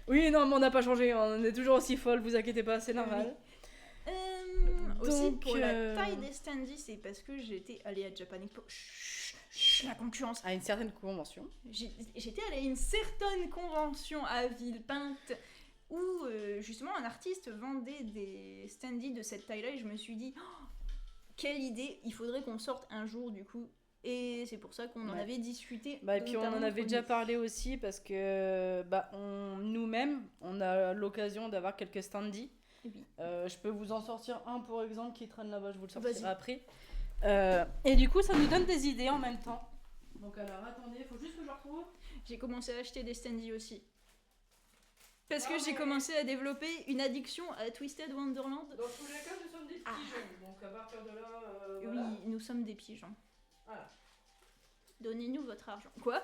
Oui, non, mais on n'a pas changé, on est toujours aussi folle, vous inquiétez pas, c'est normal. Aussi, Donc, pour la taille des standees, c'est parce que j'étais allée à Japan Expo. Chut, la concurrence. À une certaine convention. J'étais allée à une certaine convention à Villepinte où justement un artiste vendait des standees de cette taille-là, et je me suis dit, oh, quelle idée, il faudrait qu'on sorte un jour du coup. Et c'est pour ça qu'on en Ouais. avait discuté. Et puis on en notamment avait entre déjà nous. parlé aussi parce que nous-mêmes, on a l'occasion d'avoir quelques standees. Oui. Je peux vous en sortir un, pour exemple, qui traîne là-bas, je vous le Vas-y. sortirai après. Et du coup, ça nous donne des idées en même temps. Donc alors, attendez, il faut juste que je le retrouve. J'ai commencé à acheter des standees aussi. Parce que Ah j'ai ouais. commencé à développer une addiction à Twisted Wonderland. Dans tous les cas, nous sommes des pigeons. Donc à partir de là, Oui, voilà. nous sommes des pigeons. Voilà. Donnez-nous votre argent. Quoi?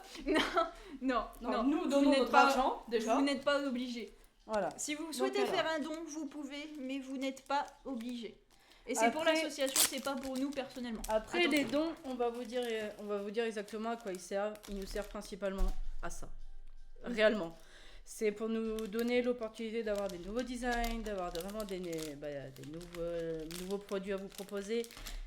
Non, Nous vous donnons n'êtes notre pas- argent, déjà. Vous n'êtes pas obligé. Voilà. Si vous souhaitez alors. faire un don, vous pouvez, mais vous n'êtes pas obligé. Et c'est pour Après- l'association, c'est pas pour nous personnellement. Après Attention. les dons, on va vous dire exactement à quoi ils servent. Ils nous servent principalement à ça. Réellement. C'est pour nous donner l'opportunité d'avoir des nouveaux designs, d'avoir vraiment des nouveaux produits à vous proposer.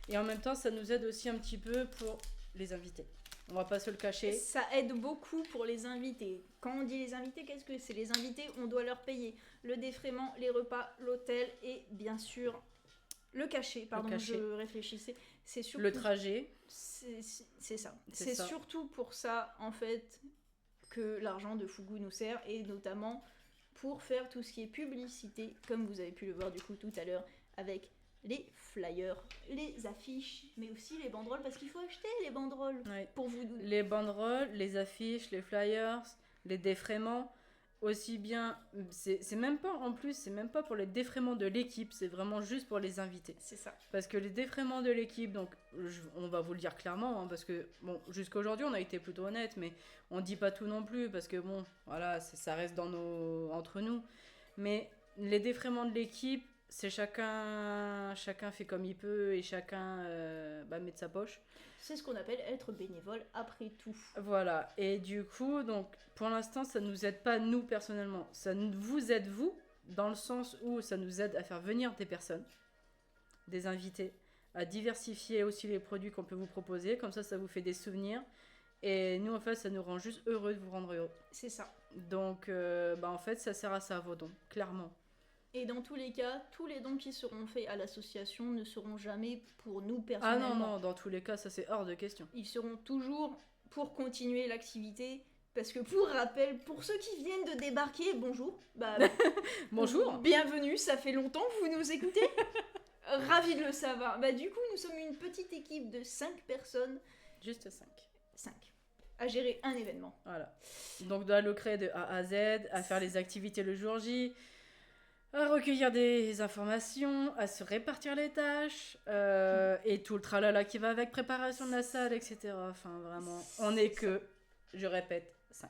Et en même temps, ça nous aide aussi un petit peu pour les invités. On va pas se le cacher. Ça aide beaucoup pour les invités. Quand on dit les invités, qu'est-ce que c'est? Les invités, on doit leur payer le défraiement, les repas, l'hôtel et bien sûr le cachet. Pardon, cachet. je réfléchissais. C'est surtout Le trajet. C'est ça. C'est C'est ça. surtout pour ça, en fait, que l'argent de Fugu nous sert, et notamment pour faire tout ce qui est publicité, comme vous avez pu le voir du coup tout à l'heure, avec les flyers, les affiches, mais aussi les banderoles, parce qu'il faut acheter les banderoles Ouais. pour vous. Les banderoles, les affiches, les flyers, les défraiements, aussi bien, c'est même pas en plus, c'est même pas pour les défraiements de l'équipe, c'est vraiment juste pour les invités. C'est ça. Parce que les défraiements de l'équipe, donc on va vous le dire clairement, hein, parce que bon, jusqu'à aujourd'hui on a été plutôt honnête, mais on dit pas tout non plus, parce que bon, voilà, ça reste entre nous. Mais les défraiements de l'équipe, c'est chacun fait comme il peut et chacun met de sa poche. C'est ce qu'on appelle être bénévole après tout. Voilà, et du coup, donc pour l'instant, ça nous aide pas nous personnellement, ça vous aide vous, dans le sens où ça nous aide à faire venir des personnes, des invités, à diversifier aussi les produits qu'on peut vous proposer, comme ça vous fait des souvenirs, et nous en fait, ça nous rend juste heureux de vous rendre heureux. C'est ça. Donc, en fait, ça sert à ça, vos dons, clairement. Et dans tous les cas, tous les dons qui seront faits à l'association ne seront jamais pour nous Ah personnellement. non, dans tous les cas, ça c'est hors de question. Ils seront toujours pour continuer l'activité. Parce que pour rappel, pour ceux qui viennent de débarquer, bonjour. Bonjour. Bienvenue, ça fait longtemps que vous nous écoutez. Ravi de le savoir. Du coup, nous sommes une petite équipe de 5 personnes. Juste 5. 5. À gérer un événement. Voilà. Donc de le créer de A à Z, à faire les activités le jour J, à recueillir des informations, à se répartir les tâches, et tout le tralala qui va avec, préparation de la salle, etc. Enfin, vraiment, on n'est que, je répète, 5.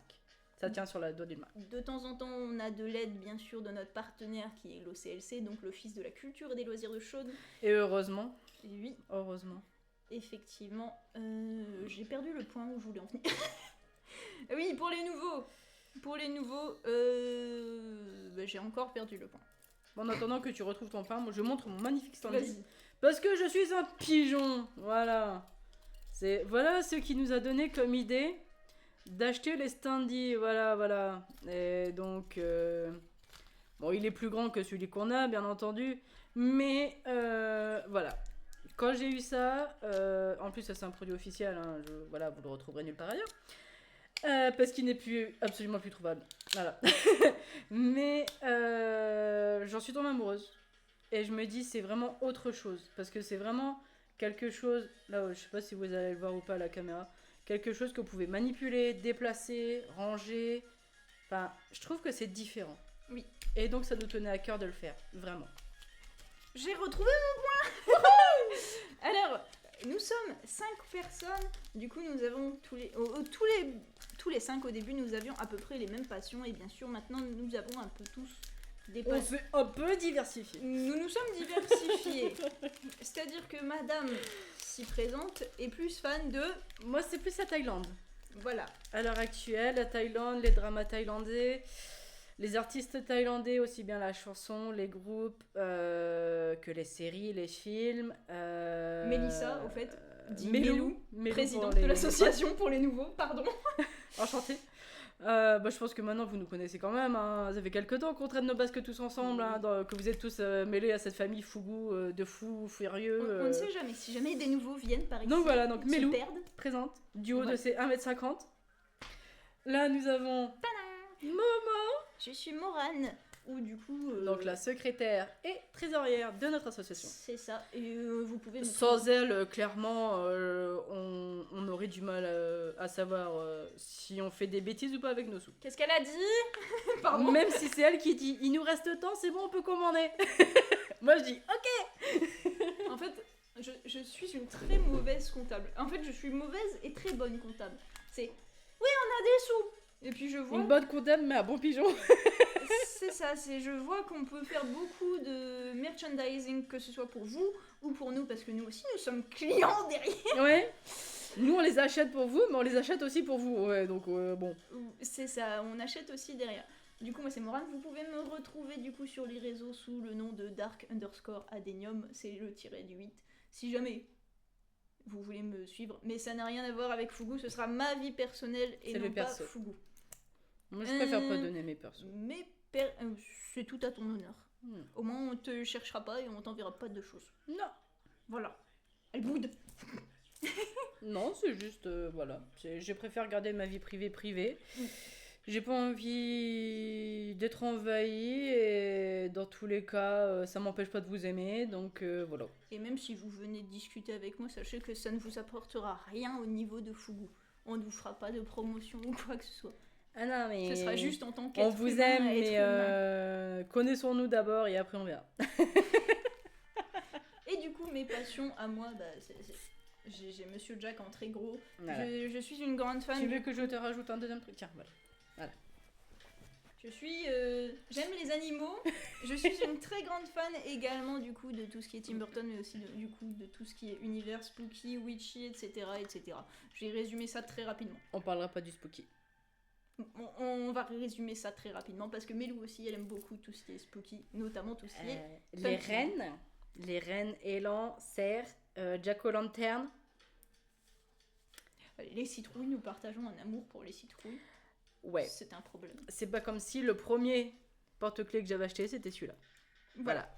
Ça tient sur la doigt d'une main. De temps en temps, on a de l'aide, bien sûr, de notre partenaire qui est l'OCLC, donc l'Office de la Culture et des Loisirs de Chaude. Et heureusement. Oui, Heureusement. effectivement. J'ai perdu le point où je voulais en venir. Oui, pour les nouveaux. J'ai encore perdu le point. En attendant que tu retrouves ton pain, moi je montre mon magnifique standee. Vas-y. Parce que je suis un pigeon. Voilà. Voilà ce qui nous a donné comme idée d'acheter les standees. Voilà. Et donc, bon, il est plus grand que celui qu'on a, bien entendu. Mais, voilà. Quand j'ai eu ça, en plus ça c'est un produit officiel, hein, voilà, vous le retrouverez nulle part ailleurs. Parce qu'il n'est absolument plus trouvable. Voilà. Mais j'en suis tombée amoureuse. Et je me dis, c'est vraiment autre chose. Parce que c'est vraiment quelque chose. Là, je sais pas si vous allez le voir ou pas à la caméra. Quelque chose que vous pouvez manipuler, déplacer, ranger. Enfin, je trouve que c'est différent. Oui. Et donc, ça nous tenait à cœur de le faire. Vraiment. J'ai retrouvé mon point. Alors, nous sommes 5 personnes. Du coup, nous avons tous les 5 au début, nous avions à peu près les mêmes passions. Et bien sûr, maintenant, nous avons un peu tous des On passions. s'est un peu diversifié. Nous nous sommes diversifiés. C'est-à-dire que madame, si présente, est plus fan de... Moi, c'est plus la Thaïlande. Voilà. À l'heure actuelle, la Thaïlande, les dramas thaïlandais, les artistes thaïlandais, aussi bien la chanson, les groupes, que les séries, les films. Mélissa, au fait, dit Mélou, présidente pour de les- l'association pour les nouveaux, pardon. Enchantée. Je pense que maintenant vous nous connaissez quand même. Hein. Ça fait quelques temps qu'on traîne nos basques tous ensemble, hein, que vous êtes tous mêlés à cette famille Fugu de fous furieux. On ne sait jamais, si jamais des nouveaux viennent par ici, Donc voilà, donc se Mélou perdent. présente, du haut Ouais. de ses 1m50. Là nous avons Momo. Je suis Morane. où du coup... Donc la secrétaire et trésorière de notre association. C'est ça, et vous pouvez... Sans elle, clairement, on aurait du mal à savoir si on fait des bêtises ou pas avec nos sous. Qu'est-ce qu'elle a dit? Pardon. Même si c'est elle qui dit, il nous reste temps, c'est bon, on peut commander. Moi je dis, ok. En fait, je suis une très mauvaise comptable. En fait, je suis mauvaise et très bonne comptable. C'est, oui, on a des sous. Et puis je vois... Une bonne comptable, mais un bon pigeon. C'est ça, je vois qu'on peut faire beaucoup de merchandising, que ce soit pour vous ou pour nous, parce que nous aussi, nous sommes clients derrière. Ouais. Nous, on les achète pour vous, mais on les achète aussi pour vous. Ouais, donc bon. C'est ça, on achète aussi derrière. Du coup, moi, c'est Morane. Vous pouvez me retrouver du coup sur les réseaux sous le nom de Dark_Adenium. C'est le tiré du 8. Si jamais vous voulez me suivre. Mais ça n'a rien à voir avec Fugu, ce sera ma vie personnelle et C'est non le pas perso. Fugu. Moi, je préfère pas donner mes persos. C'est tout à ton honneur. Au moins, on te cherchera pas et on t'enverra pas de choses. Non. Voilà. Elle boude. Non, c'est juste, voilà. Je préfère garder ma vie privée. J'ai pas envie d'être envahie et dans tous les cas, ça m'empêche pas de vous aimer, donc voilà. Et même si vous venez discuter avec moi, sachez que ça ne vous apportera rien au niveau de Fugu. On ne vous fera pas de promotion ou quoi que ce soit. Ah non, mais... Ce sera juste en tant qu'être on vous humain, aime, être mais connaissons-nous d'abord et après on verra. Et du coup, mes passions à moi, bah, j'ai Monsieur Jack en très gros. Voilà. Je suis une grande fan. Tu veux que je te rajoute un deuxième truc? Tiens, voilà. Je suis... j'aime les animaux. Je suis une très grande fan également du coup de tout ce qui est Tim Burton, mais aussi du coup de tout ce qui est univers spooky, witchy, etc. etc. Je vais résumer ça très rapidement. On parlera pas du spooky. On va résumer ça très rapidement parce que Melou aussi, elle aime beaucoup tout ce qui est spooky, notamment tout ce qui est... Les rennes, élans, cerfs, jack-o'-lantern. Les citrouilles, nous partageons un amour pour les citrouilles. Ouais. C'est un problème. C'est pas comme si le premier porte-clés que j'avais acheté, c'était celui-là. Voilà.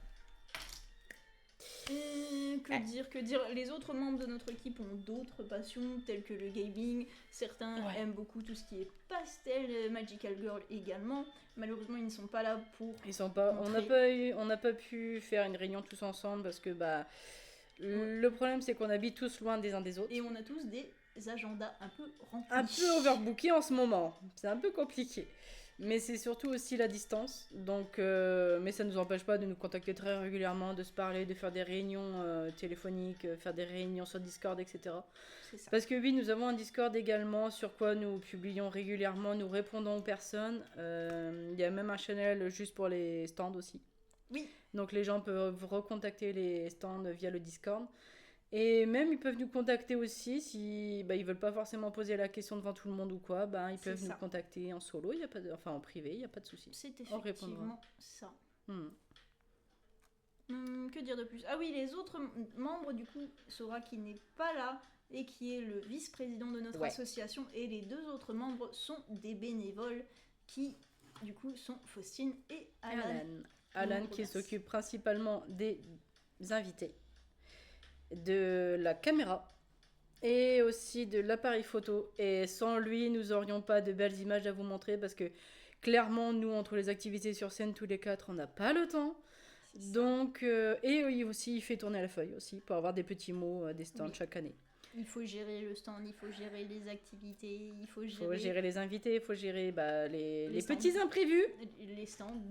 Que dire, les autres membres de notre équipe ont d'autres passions telles que le gaming. Certains aiment beaucoup tout ce qui est pastel, Magical Girl également. Malheureusement, ils ne sont pas là pour... Ils sont pas... On n'a pas pu faire une réunion tous ensemble parce que le problème c'est qu'on habite tous loin des uns des autres. Et on a tous des agendas un peu remplis. Un peu overbookés en ce moment. C'est un peu compliqué. Mais c'est surtout aussi la distance. Donc, mais ça ne nous empêche pas de nous contacter très régulièrement, de se parler, de faire des réunions téléphoniques, faire des réunions sur Discord, etc. C'est ça. Parce que oui, nous avons un Discord également sur quoi nous publions régulièrement, nous répondons aux personnes. Il y a même un channel juste pour les stands aussi. Oui. Donc les gens peuvent recontacter les stands via le Discord. Et même ils peuvent nous contacter aussi si ils veulent pas forcément poser la question devant tout le monde ou quoi, ils peuvent nous contacter en solo, enfin en privé, il n'y a pas de souci. C'est effectivement ça. Que dire de plus? Ah oui, les autres membres du coup, Sora qui n'est pas là et qui est le vice-président de notre association, et les deux autres membres sont des bénévoles qui du coup sont Faustine et Alan. Alan qui s'occupe principalement des invités, de la caméra et aussi de l'appareil photo, et sans lui nous aurions pas de belles images à vous montrer parce que clairement nous entre les activités sur scène tous les quatre on n'a pas le temps, donc et oui, aussi il fait tourner la feuille aussi pour avoir des petits mots des stands chaque année. Il faut gérer le stand, il faut gérer les activités, il faut gérer les invités, il faut gérer les petits imprévus, les stands,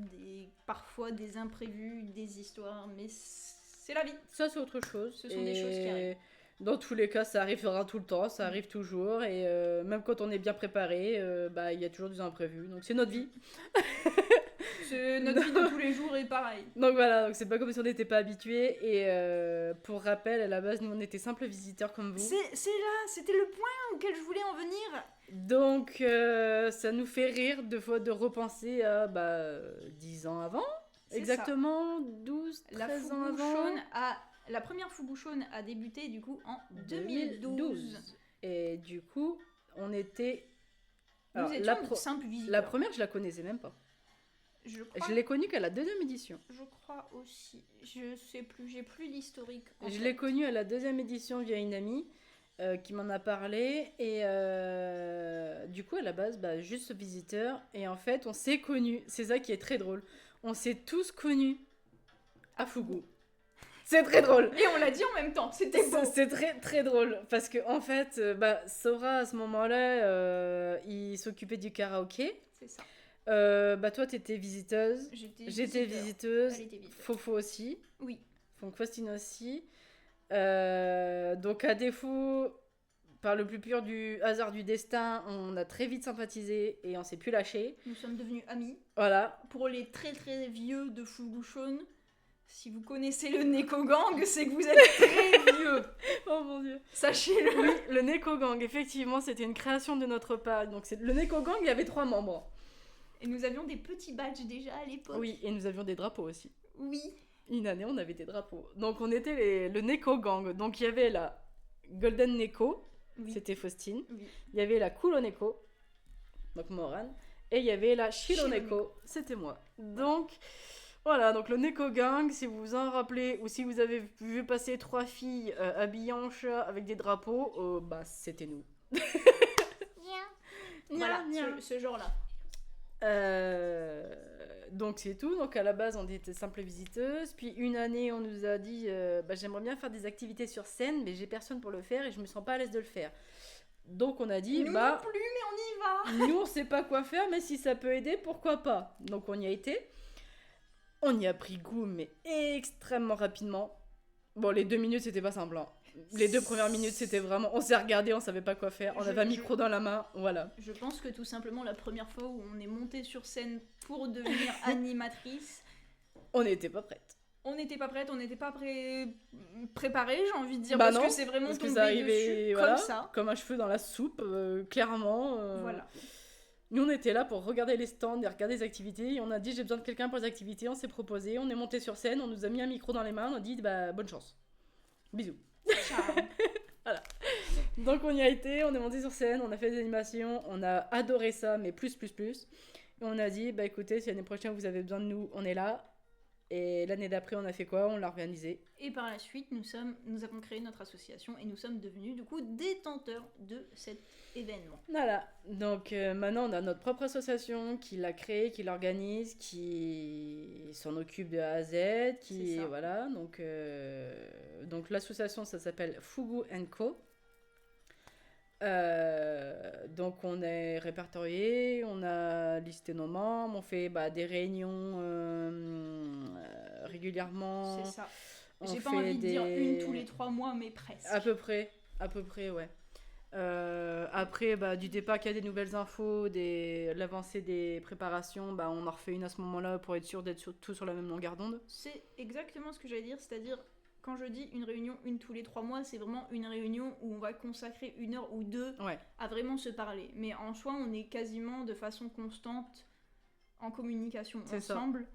parfois des imprévus, des histoires, mais c'est la vie. Ça, c'est autre chose. Ce sont des choses qui arrivent. Dans tous les cas, ça arrivera tout le temps, ça arrive toujours. Et même quand on est bien préparé, il y a toujours des imprévus. Donc, c'est notre vie. C'est notre vie de tous les jours et pareil. Donc voilà, donc c'est pas comme si on n'était pas habitués. Et pour rappel, à la base, nous, on était simples visiteurs comme vous. C'était le point auquel je voulais en venir. Donc, ça nous fait rire de repenser à 10 ans avant. Exactement, 12, 13 ans avant. La première Fubushon a débuté du coup en 2012. Et du coup, on était... Nous étions simples visiteurs. La première, je la connaissais même pas. Je l'ai connue qu'à la deuxième édition. Je crois aussi. Je sais plus, j'ai plus l'historique. Je l'ai connue à la deuxième édition via une amie qui m'en a parlé. Et du coup, à la base, juste visiteur. Et en fait, on s'est connus. C'est ça qui est très drôle. on s'est tous connus à Fugu. C'est très drôle. Et on l'a dit en même temps, c'était beau. C'est très très drôle parce que en fait, Sora à ce moment-là, il s'occupait du karaoké. C'est ça. Toi t'étais visiteuse. J'étais visiteuse. Elle était visiteuse. Fofo aussi. Oui. Donc Faustine aussi. Donc à défaut, par le plus pur du hasard du destin, on a très vite sympathisé et on s'est plus lâché. Nous sommes devenus amis. Voilà. Pour les très très vieux de Fugushon, si vous connaissez le Neko Gang, c'est que vous êtes très vieux. Oh mon dieu. Sachez-le. Oui, le Neko Gang, effectivement, c'était une création de notre part. Donc le Neko Gang, il y avait 3 membres. Et nous avions des petits badges déjà à l'époque. Oui, et nous avions des drapeaux aussi. Oui. Une année, on avait des drapeaux. Donc on était le Neko Gang. Donc il y avait la Golden Neko, Oui. c'était Faustine. Oui. Il y avait la Kulo Neko, donc Moran. Et il y avait la Shiro Shiro Neko, Neko. c'était moi. Donc voilà, donc le Neko Gang, si vous vous en rappelez, ou si vous avez vu passer 3 filles habillées en chat avec des drapeaux, c'était nous. Voilà, ce genre-là. Donc c'est tout. Donc à la base on était simple visiteuse. Puis une année on nous a dit j'aimerais bien faire des activités sur scène, mais j'ai personne pour le faire et je me sens pas à l'aise de le faire. Donc on a dit Nous non plus, mais on y va. nous on sait pas quoi faire, mais si ça peut aider, pourquoi pas. Donc on y a été. On y a pris goût, mais extrêmement rapidement. Bon, les 2 minutes c'était pas simple. Hein. Les 2 premières minutes c'était vraiment, on s'est regardé, on savait pas quoi faire, on avait un micro dans la main, voilà. Je pense que tout simplement la première fois où on est monté sur scène pour devenir animatrice, on n'était pas prête. On n'était pas prête, on n'était pas préparé, j'ai envie de dire, Bah parce non, que c'est vraiment parce que tombé ça arrivait, dessus, voilà, comme ça. Comme un cheveu dans la soupe, clairement. Voilà. Nous on était là pour regarder les stands et regarder les activités, et on a dit j'ai besoin de quelqu'un pour les activités, on s'est proposé, on est monté sur scène, on nous a mis un micro dans les mains, on a dit bonne chance. Bisous. Ciao. Voilà. Donc on y a été, on est monté sur scène, on a fait des animations, on a adoré ça, mais plus. Et on a dit, écoutez, si l'année prochaine vous avez besoin de nous, on est là. Et l'année d'après, on a fait quoi ? On l'a organisé. Et par la suite, nous avons créé notre association et nous sommes devenus du coup détenteurs de cet événement. Voilà. Donc maintenant, on a notre propre association qui l'a créée, qui l'organise, qui s'en occupe de A à Z, qui C'est ça. voilà. Donc l'association, ça s'appelle Fugu & Co. Donc on est répertorié, on a listé nos membres, on fait des réunions régulièrement. C'est ça. J'ai pas envie de dire une tous les 3 mois, mais presque. À peu près, ouais. Après, du départ qu'il y a des nouvelles infos, l'avancée des préparations, on en refait une à ce moment-là pour être sûr d'être tout sur la même longueur d'onde. C'est exactement ce que j'allais dire, c'est-à-dire quand je dis une réunion une tous les 3 mois, c'est vraiment une réunion où on va consacrer 1 heure ou 2 à vraiment se parler. Mais en soi, on est quasiment de façon constante en communication ensemble.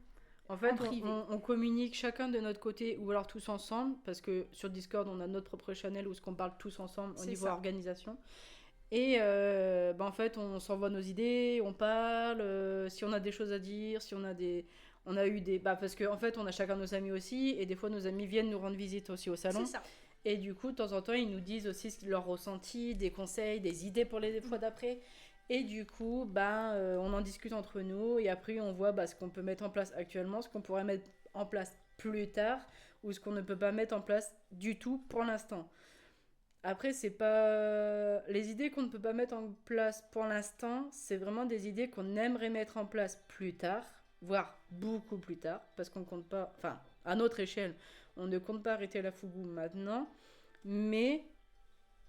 En fait, on communique chacun de notre côté ou alors tous ensemble, parce que sur Discord, on a notre propre channel où on parle tous ensemble au niveau organisation. Et en fait, on s'envoie nos idées, on parle, si on a des choses à dire, si on a des... On a eu des... parce qu'en fait, on a chacun nos amis aussi, et des fois, nos amis viennent nous rendre visite aussi au salon. C'est ça. Et du coup, de temps en temps, ils nous disent aussi leurs ressentis, des conseils, des idées pour les fois d'après. Et du coup, on en discute entre nous, et après, on voit ce qu'on peut mettre en place actuellement, ce qu'on pourrait mettre en place plus tard, ou ce qu'on ne peut pas mettre en place du tout pour l'instant. Après, c'est pas... Les idées qu'on ne peut pas mettre en place pour l'instant, c'est vraiment des idées qu'on aimerait mettre en place plus tard, voire beaucoup plus tard, parce qu'on compte pas... Enfin, à notre échelle, on ne compte pas arrêter la Fugu maintenant, mais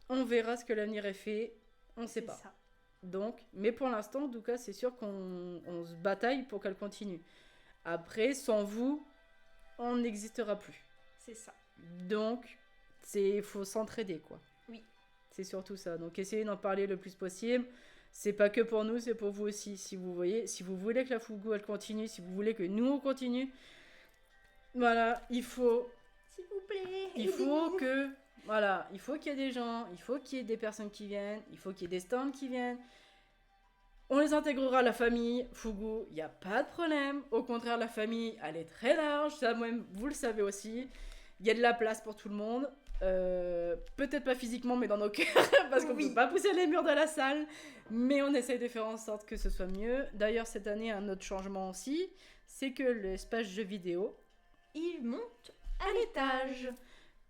on verra ce que l'avenir est fait, on sait pas. Ça. Donc, mais pour l'instant, en tout cas, c'est sûr qu'on se bataille pour qu'elle continue. Après, sans vous, on n'existera plus. C'est ça. Donc... il faut s'entraider, quoi. Oui. C'est surtout ça. Donc, essayez d'en parler le plus possible. C'est pas que pour nous, c'est pour vous aussi. Si vous voulez que la Fugu, elle continue, si vous voulez que nous, on continue, voilà, il faut... S'il vous plaît, il faut que... Voilà, il faut qu'il y ait des gens, il faut qu'il y ait des personnes qui viennent, il faut qu'il y ait des stands qui viennent. On les intégrera à la famille Fugu, il n'y a pas de problème. Au contraire, la famille, elle est très large. Ça, même, vous le savez aussi. Il y a de la place pour tout le monde. Peut-être pas physiquement, mais dans nos cœurs, parce qu'on peut pas pousser les murs de la salle, mais on essaye de faire en sorte que ce soit mieux. D'ailleurs, cette année, un autre changement aussi, c'est que l'espace jeux vidéo, Il monte à l'étage.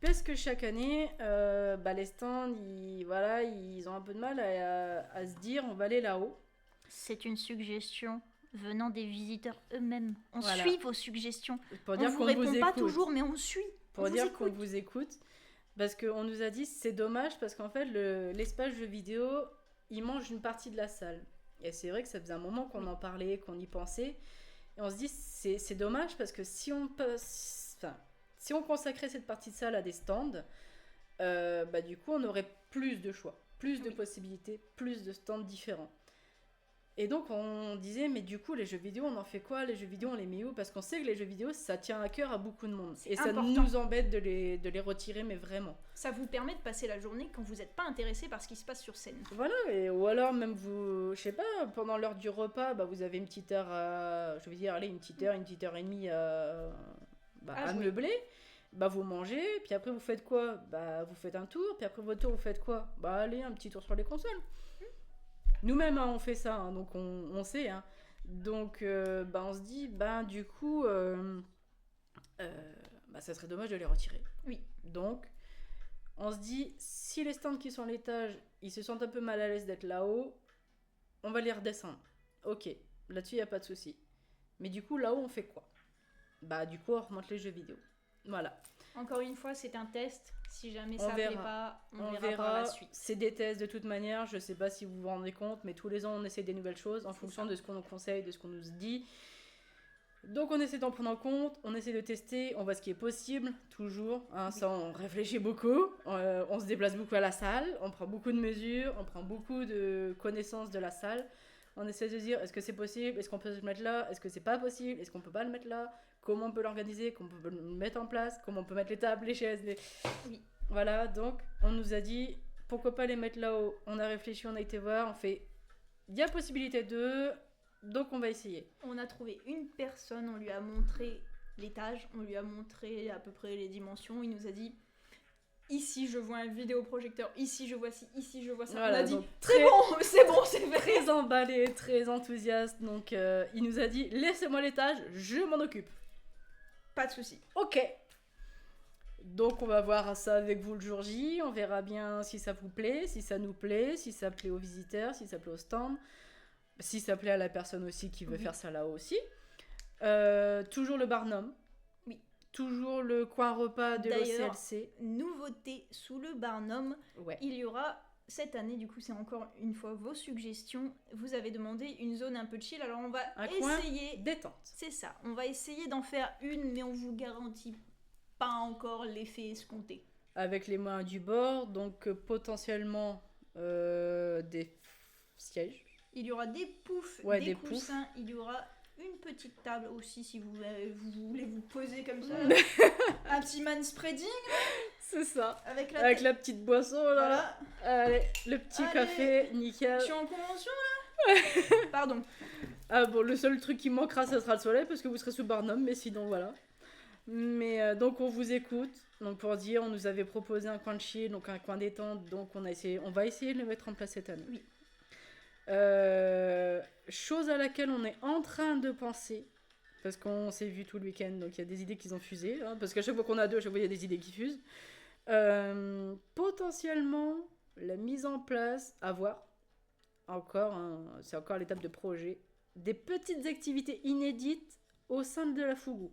parce que chaque année, les stands, ils ont un peu de mal à se dire on va aller là-haut. C'est une suggestion venant des visiteurs eux-mêmes. On Voilà. suit vos suggestions. Pour On dire vous qu'on répond vous pas écoute. toujours, mais on suit. Pour On vous dire qu'on écoute. vous écoute. Parce qu'on nous a dit c'est dommage parce qu'en fait l'espace jeux vidéo il mange une partie de la salle. Et c'est vrai que ça faisait un moment qu'on en parlait, qu'on y pensait. Et on se dit c'est dommage parce que si on consacrait cette partie de salle à des stands, du coup on aurait plus de choix, plus de possibilités, plus de stands différents. Et donc on disait mais du coup les jeux vidéo on en fait quoi? Les jeux vidéo on les met où? Parce qu'on sait que les jeux vidéo ça tient à cœur à beaucoup de monde. C'est Et ça important. nous embête de les retirer mais vraiment. Ça vous permet de passer la journée quand vous n'êtes pas intéressé par ce qui se passe sur scène. Voilà, ou alors même vous, je sais pas, pendant l'heure du repas, vous avez une petite heure une petite heure et demie à jouer. meubler. Vous mangez, puis après vous faites quoi? Vous faites un tour, puis après votre tour vous faites quoi? Allez, un petit tour sur les consoles. Nous-mêmes, on fait ça, donc on sait. Donc, on se dit, du coup, ça serait dommage de les retirer. Oui. Donc, on se dit, si les stands qui sont à l'étage, ils se sentent un peu mal à l'aise d'être là-haut, on va les redescendre. Ok, là-dessus, il n'y a pas de souci. Mais du coup, là-haut, on fait quoi? Du coup, on remonte les jeux vidéo. Voilà. Encore une fois, c'est un test. Si jamais On ça ne plaît verra. pas, on verra verra. par la suite. C'est des tests de toute manière. Je sais pas si vous vous rendez compte, mais tous les ans, on essaie des nouvelles choses en fonction de ce qu'on nous conseille, de ce qu'on nous dit. Donc, on essaie d'en prendre en compte. On essaie de tester. On voit ce qui est possible, toujours. Ça, on réfléchit beaucoup. On se déplace beaucoup à la salle. On prend beaucoup de mesures. On prend beaucoup de connaissances de la salle. On essaie de se dire, est-ce que c'est possible? Est-ce qu'on peut se mettre là? Est-ce que c'est pas possible? Est-ce qu'on peut pas le mettre là? Comment on peut l'organiser? Comment on peut le mettre en place? Comment on peut mettre les tables, les chaises, Oui. Voilà, donc on nous a dit, pourquoi pas les mettre là-haut? On a réfléchi, on a été voir, on fait, il y a possibilité de, donc on va essayer. On a trouvé une personne, on lui a montré l'étage, on lui a montré à peu près les dimensions, il nous a dit... Ici, je vois un vidéoprojecteur. Ici, je vois ci. Ici, je vois ça. Voilà, on a dit, donc c'est bon, c'est vrai. Très emballé, très enthousiaste. Donc, il nous a dit, laissez-moi l'étage, je m'en occupe. Pas de souci. Ok. Donc, on va voir ça avec vous le jour J. On verra bien si ça vous plaît, si ça nous plaît, si ça plaît aux visiteurs, si ça plaît au stand, si ça plaît à la personne aussi qui veut faire ça là-haut aussi. Toujours le Barnum. Toujours le coin repas de l'OCLC. Nouveauté sous le Barnum, il y aura cette année, du coup c'est encore une fois vos suggestions, vous avez demandé une zone un peu chill, alors on va essayer... détente. C'est ça, on va essayer d'en faire une, mais on vous garantit pas encore l'effet escompté. Avec les moyens du bord, donc potentiellement des sièges. Il y aura des poufs, des coussins, il y aura... une petite table aussi si vous voulez vous poser comme ça. Un petit manspreading. C'est ça. Avec la petite boisson là. Voilà. Allez, le petit café, nickel. Je suis en convention là. Pardon. Le seul truc qui manquera, ça sera le soleil parce que vous serez sous Barnum, mais sinon voilà. Mais donc on vous écoute. Donc pour dire, on nous avait proposé un coin de chill, donc un coin détente, donc on va essayer de le mettre en place cette année. Oui. Chose à laquelle on est en train de penser parce qu'on s'est vu tout le week-end, donc il y a des idées qui ont fusé, parce qu'à chaque fois qu'on a deux, à chaque fois il y a des idées qui fusent. Potentiellement la mise en place, à voir encore, c'est encore à l'étape de projet, des petites activités inédites au sein de la Fougou.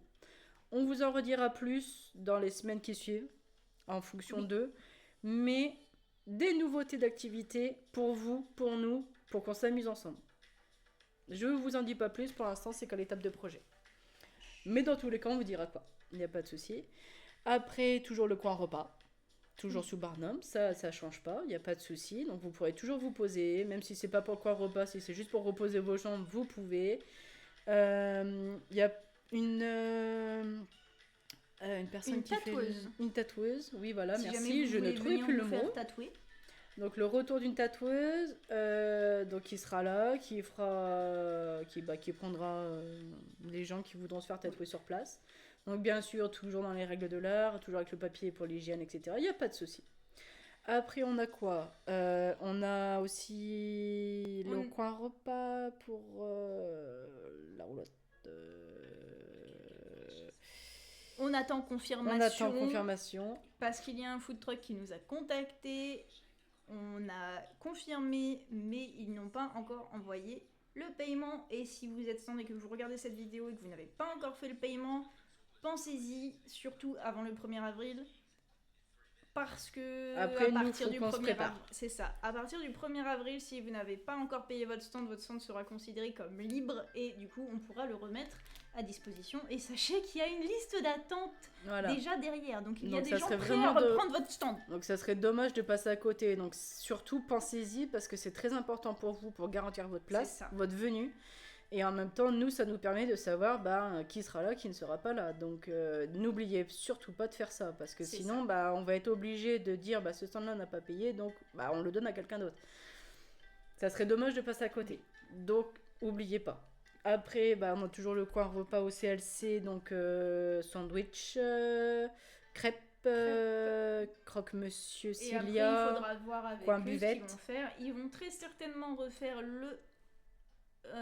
On vous en redira plus dans les semaines qui suivent en fonction d'eux, mais des nouveautés d'activités pour vous, pour nous, pour qu'on s'amuse ensemble. Je ne vous en dis pas plus, pour l'instant c'est qu'à l'étape de projet. Mais dans tous les cas, on vous dira quoi. Il n'y a pas de souci. Après, toujours le coin repas. Toujours sous Barnum, ça change pas, il n'y a pas de souci. Donc vous pourrez toujours vous poser, même si c'est pas pour le coin repas, si c'est juste pour reposer vos jambes, vous pouvez. Il y a une personne qui tatoueuse. fait une tatoueuse, oui voilà, si merci, je ne trouvais plus le mot. Tatouer. Donc le retour d'une tatoueuse, donc qui sera là, qui prendra les gens qui voudront se faire tatouer sur place. Donc bien sûr, toujours dans les règles de l'art, toujours avec le papier pour l'hygiène, etc. Il n'y a pas de souci. Après, on a quoi? On a aussi le coin repas pour la roulotte. On attend On confirmation. attend confirmation. Parce qu'il y a un food truck qui nous a contactés. On a confirmé, mais ils n'ont pas encore envoyé le paiement. Et si vous êtes stand et que vous regardez cette vidéo et que vous n'avez pas encore fait le paiement, pensez-y, surtout avant le 1er avril. Parce que Après, à nous, partir faut du qu'on se 1er prépare. avril, c'est ça. À partir du 1er avril, si vous n'avez pas encore payé votre stand sera considéré comme libre et du coup, on pourra le remettre à disposition. Et sachez qu'il y a une liste d'attente Voilà. déjà derrière. Donc il y a Donc, des ça gens serait prêts vraiment à reprendre votre stand. Donc ça serait dommage de passer à côté. Donc surtout pensez-y parce que c'est très important pour vous pour garantir votre place, C'est ça. votre venue. Et en même temps, nous, ça nous permet de savoir qui sera là, qui ne sera pas là. Donc n'oubliez surtout pas de faire ça parce que C'est sinon, on va être obligé de dire ce stand-là n'a pas payé, donc on le donne à quelqu'un d'autre. Ça serait dommage de passer à côté. Donc oubliez pas. Après, on a toujours le coin repas au CLC, donc sandwich, crêpes. Croque-monsieur Et après, il Cilia. faudra voir avec coin eux buvette. ce qu'ils vont faire. Ils vont très certainement refaire le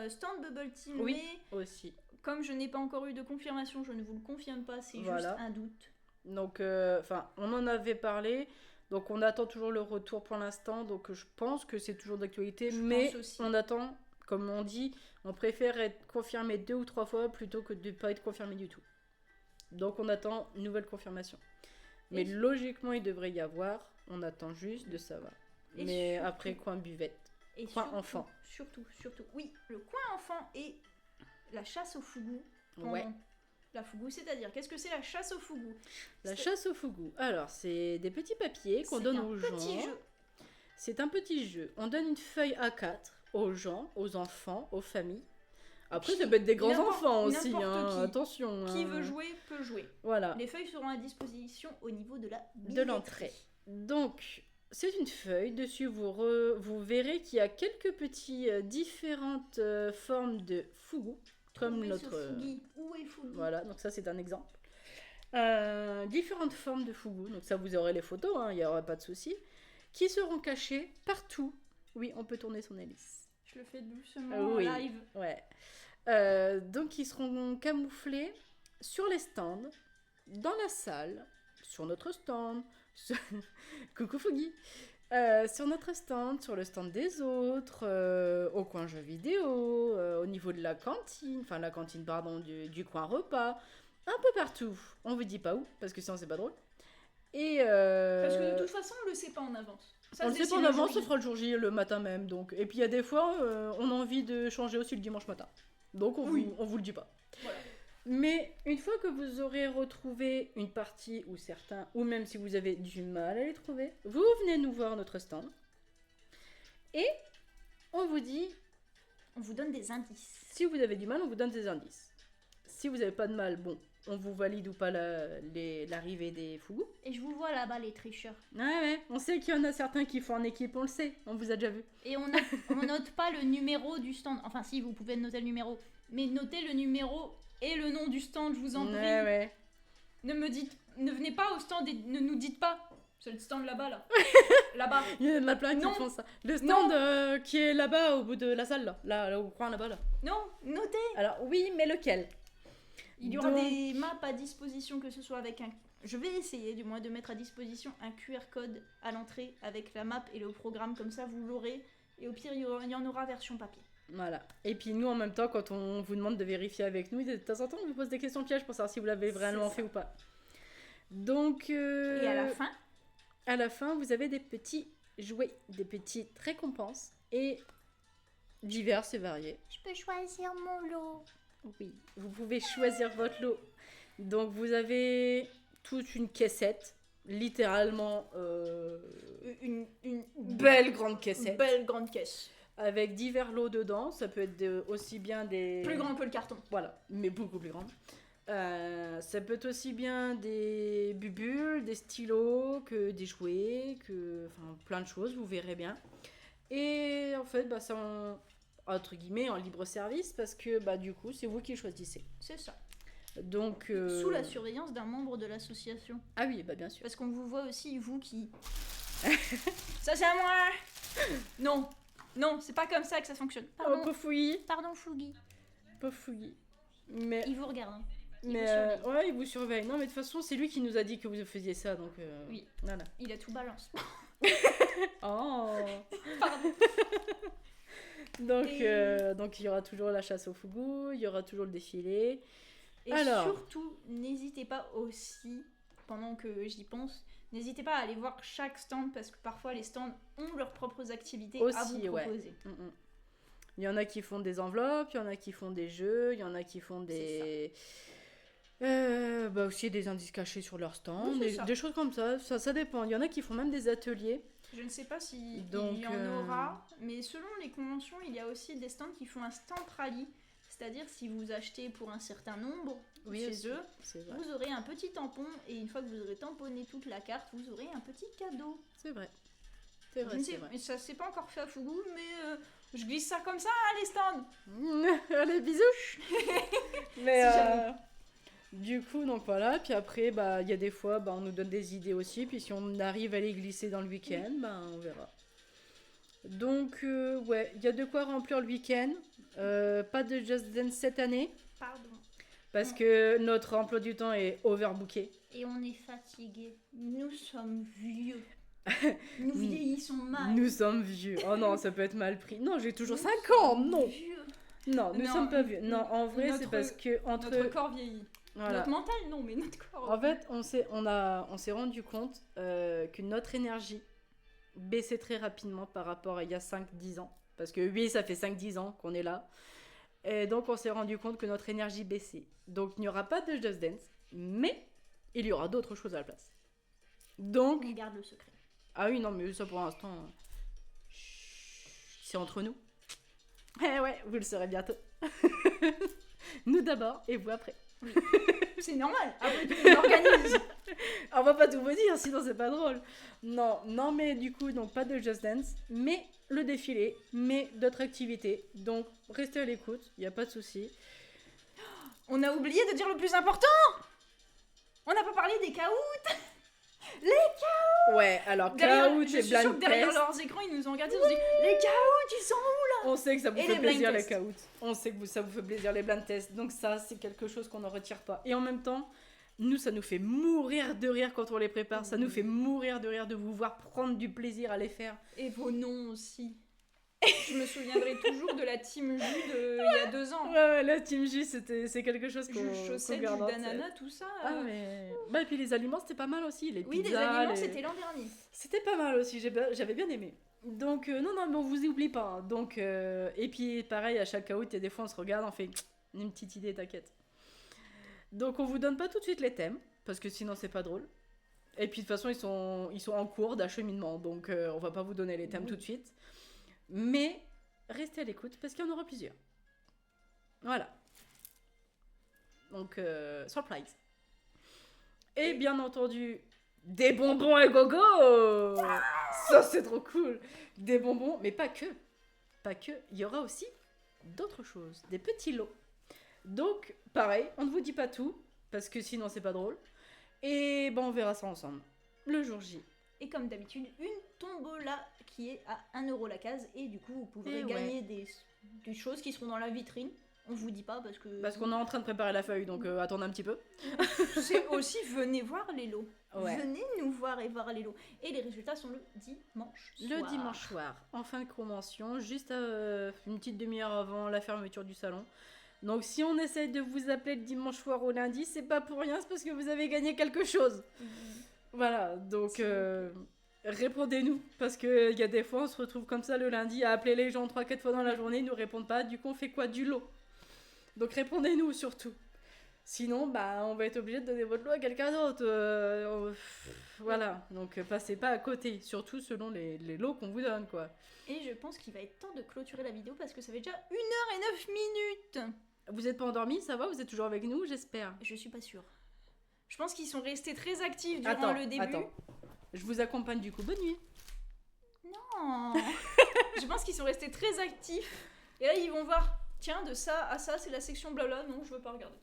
stand Bubble Tea, Oui, mais aussi. comme je n'ai pas encore eu de confirmation, je ne vous le confirme pas, c'est Voilà. juste un doute. Donc, on en avait parlé. Donc, on attend toujours le retour pour l'instant. Donc, je pense que c'est toujours d'actualité. Je Mais pense aussi. on attend, comme on dit, on préfère être confirmé 2 ou 3 fois plutôt que de ne pas être confirmé du tout. Donc, on attend une nouvelle confirmation. Mais Et- logiquement, il devrait y avoir. On attend juste de savoir. Et Mais surtout- après, coin buvette. Et Coin surtout, enfant. Surtout. Oui, le coin enfant et la chasse au fougou. Ouais. La fougou, c'est-à-dire, qu'est-ce que c'est la chasse au fougou? La chasse au fougou. Alors, c'est des petits papiers qu'on C'est donne un aux petit gens. jeu. C'est un petit jeu. On donne une feuille A4 aux gens, aux enfants, aux familles. Après, ça peut être des grands N'importe- enfants aussi, n'importe qui. attention. Qui hein. veut jouer peut jouer. Voilà, Les feuilles seront à disposition au niveau de la de billetterie. l'entrée. Donc, c'est une feuille. Dessus, vous verrez qu'il y a quelques petits différentes formes de fougou. Comme Où est ce notre. fougui? Où est fougui? Voilà, donc ça, c'est un exemple. Différentes formes de fougou. Donc, ça, vous aurez les photos, il n'y aura pas de souci. Qui seront cachées partout. Oui, on peut tourner son hélice. Je le fais doucement Oui. en live. Ouais. Donc ils seront camouflés sur les stands, dans la salle, sur notre stand, coucou Foggy, sur notre stand, sur le stand des autres, au coin jeux vidéo, au niveau de la cantine, du coin repas, un peu partout. On vous dit pas où, parce que sinon c'est pas drôle. Et Parce que de toute façon, on le sait pas en avance. Ça on se le sait décide pas en le avance, jour ce J. sera le jour J le matin même. Donc. Et puis il y a des fois, on a envie de changer aussi le dimanche matin. Donc on vous le dit pas. Voilà. Mais une fois que vous aurez retrouvé une partie ou certains, ou même si vous avez du mal à les trouver, vous venez nous voir à notre stand. Et on vous dit, On vous donne des indices. si vous avez du mal, on vous donne des indices. Si vous n'avez pas de mal, bon, on vous valide ou pas l'arrivée des fougous. Et je vous vois là-bas, les tricheurs. Ouais, on sait qu'il y en a certains qui font en équipe, on le sait, on vous a déjà vu. Et on note pas le numéro du stand. Enfin, si, vous pouvez noter le numéro. Mais notez le numéro et le nom du stand, je vous en prie. Ouais. Ne venez pas au stand et ne nous dites pas. C'est le stand là-bas, là. Là-bas. Il y en a plein qui Non. font ça. Le stand qui est là-bas au bout de la salle, là au coin là-bas. Là. Non, notez. Alors oui, mais lequel? Il y aura Donc- des maps à disposition, que ce soit avec un... Je vais essayer du moins de mettre à disposition un QR code à l'entrée avec la map et le programme, comme ça vous l'aurez. Et au pire, il y en aura version papier. Voilà. Et puis nous, en même temps, quand on vous demande de vérifier avec nous, de temps en temps, on vous pose des questions pièges pour savoir si vous l'avez vraiment C'est ça. fait ou pas. Donc... Et à la fin, vous avez des petits jouets, des petites récompenses et diverses et variées. je peux choisir mon lot. Oui, vous pouvez choisir votre lot. Donc vous avez toute une caissette, littéralement Une belle grande caissette, belle grande caisse. avec divers lots dedans. Ça peut être aussi bien des... Plus grand que le carton. Voilà, mais beaucoup plus grande. Ça peut être aussi bien des bubules, des stylos, que des jouets, enfin plein de choses, vous verrez bien. Et en fait, c'est entre guillemets en libre service parce que du coup, c'est vous qui choisissez. C'est ça. Donc Sous la surveillance d'un membre de l'association. Ah oui, bien sûr. Parce qu'on vous voit aussi, vous qui... Ça c'est à moi. Non, c'est pas comme ça que ça fonctionne. Oh, pauvre Fouilly. Pardon, Fougui. Pauvre Fouilly. Mais Il vous regarde. Hein. Il Mais vous surveille. ouais, il vous surveille. Non, mais de toute façon, c'est lui qui nous a dit que vous faisiez ça, donc Oui. voilà. Il a tout balance. Oh. Pardon. Donc il y aura toujours la chasse au fougou, il y aura toujours le défilé. Et Alors. surtout, n'hésitez pas aussi, pendant que j'y pense, n'hésitez pas à aller voir chaque stand parce que parfois les stands ont leurs propres activités à Aussi, vous ouais. proposer. Il y en a qui font des enveloppes, il y en a qui font des jeux, il y en a qui font des... bah aussi des indices cachés sur leur stand, Oui, c'est ça. des choses comme ça dépend. Il y en a qui font même des ateliers. Je ne sais pas si Donc, il y en aura, mais selon les conventions, il y a aussi des stands qui font un stamp rally. C'est-à-dire si vous achetez pour un certain nombre chez aussi, eux, c'est vrai. vous aurez un petit tampon et une fois que vous aurez tamponné toute la carte, vous aurez un petit cadeau. C'est vrai. C'est Je vrai, ne c'est sais, vrai. mais ça s'est pas encore fait à Fougou, mais je glisse ça comme ça, hein, les stands. Allez, bisous. Mais Si jamais. du coup, donc voilà. Puis après, bah il y a des fois, bah, on nous donne des idées aussi. Puis si on arrive à les glisser dans le week-end, bah on verra. Donc ouais, il y a de quoi remplir le week-end. Pas de Just Dance cette année Pardon. parce que notre emploi du temps est overbooké. Et on est fatigué. Nous sommes vieux. Nous vieillissons mal. Nous sommes vieux. Oh non, ça peut être mal pris. Non, j'ai toujours Nous 5 sommes ans. Non, vieux. non, nous Non, sommes pas vieux. Non, en vrai, c'est notre- parce que entre Notre corps vieillit. voilà. Notre mental, non, mais notre corps. En fait, on s'est rendu compte que notre énergie baissait très rapidement par rapport à il y a 5-10 ans. Parce que oui, ça fait 5-10 ans qu'on est là. Et donc, on s'est rendu compte que notre énergie baissait. Donc, il n'y aura pas de Just Dance, mais il y aura d'autres choses à la place. Donc, On garde le secret. ah oui, non, mais ça pour l'instant, chut, c'est entre nous. Eh ouais, vous le saurez bientôt. Nous d'abord et vous après. C'est normal. Après tout, on organise. On va pas tout vous dire, sinon c'est pas drôle. Non, non, mais du coup, donc pas de Just Dance, mais le défilé, mais d'autres activités. Donc restez à l'écoute, il y a pas de souci. On a oublié de dire le plus important. On n'a pas parlé des caouts. Ouais, alors Derrière, Cloud je et suis sûre Blind que derrière Test, leurs écrans, ils nous ont regardé, ils se sont dit les caouts, ils sont où? on sait que ça vous Et fait les plaisir blind les tests. caouts. On sait que ça vous fait plaisir les blind tests. Donc ça, c'est quelque chose qu'on ne retire pas. Et en même temps, nous, ça nous fait mourir de rire quand on les prépare. Ça nous fait mourir de rire de vous voir prendre du plaisir à les faire. Et vos noms aussi. Je me souviendrai toujours de la team Jus il y a 2 ans. Ouais, la Team J, c'est quelque chose qu'on Jus chaussette, jus garde en tête. d'ananas, tout ça. Ah, mais... Bah, et puis les aliments, c'était pas mal aussi. Les Oui, les pizzas, aliments, c'était l'an dernier. C'était pas mal aussi, j'avais bien aimé. Donc, non, mais on vous oublie pas. Hein. Donc, et puis, pareil, à chaque out, il y a des fois, on se regarde, on fait une petite idée, t'inquiète. Donc, on vous donne pas tout de suite les thèmes, parce que sinon, c'est pas drôle. Et puis, de toute façon, ils sont en cours d'acheminement, donc on va pas vous donner les thèmes tout de suite. Mais, restez à l'écoute, parce qu'il y en aura plusieurs. Voilà. Donc, surprise. Et bien entendu, des bonbons à gogo. Ça, c'est trop cool. Des bonbons, mais pas que. Pas que. Il y aura aussi d'autres choses. Des petits lots. Donc, pareil, on ne vous dit pas tout, parce que sinon, c'est pas drôle. Et ben, on verra ça ensemble. Le jour J. Et comme d'habitude, une tombola qui est à 1€ la case. Et du coup, vous pourrez Et gagner des choses qui seront dans la vitrine. On vous dit pas parce que. Parce qu'on est en train de préparer la feuille, donc attendez un petit peu. C'est aussi, venez voir les lots. Ouais. Venez nous voir et voir les lots. Et les résultats sont le dimanche soir. Le dimanche soir, en fin de convention, juste une petite demi-heure avant la fermeture du salon. Donc si on essaye de vous appeler le dimanche soir au lundi, c'est pas pour rien, c'est parce que vous avez gagné quelque chose. Voilà, donc répondez-nous, parce qu'il y a des fois on se retrouve comme ça le lundi à appeler les gens 3-4 fois dans la journée, ils nous répondent pas, du coup on fait quoi? Du lot. Donc répondez-nous surtout. Sinon, bah, on va être obligé de donner votre lot à quelqu'un d'autre. Voilà, donc passez pas à côté, surtout selon les lots qu'on vous donne, quoi. Et je pense qu'il va être temps de clôturer la vidéo parce que ça fait déjà 1h09. Vous êtes pas endormis, ça va? Vous êtes toujours avec nous, j'espère. Je suis pas sûre. Je pense qu'ils sont restés très actifs durant le début. Attends, je vous accompagne du coup, bonne nuit. Non. Je pense qu'ils sont restés très actifs. Et là, ils vont voir, tiens, de ça à ça, c'est la section blabla. Non, je veux pas regarder.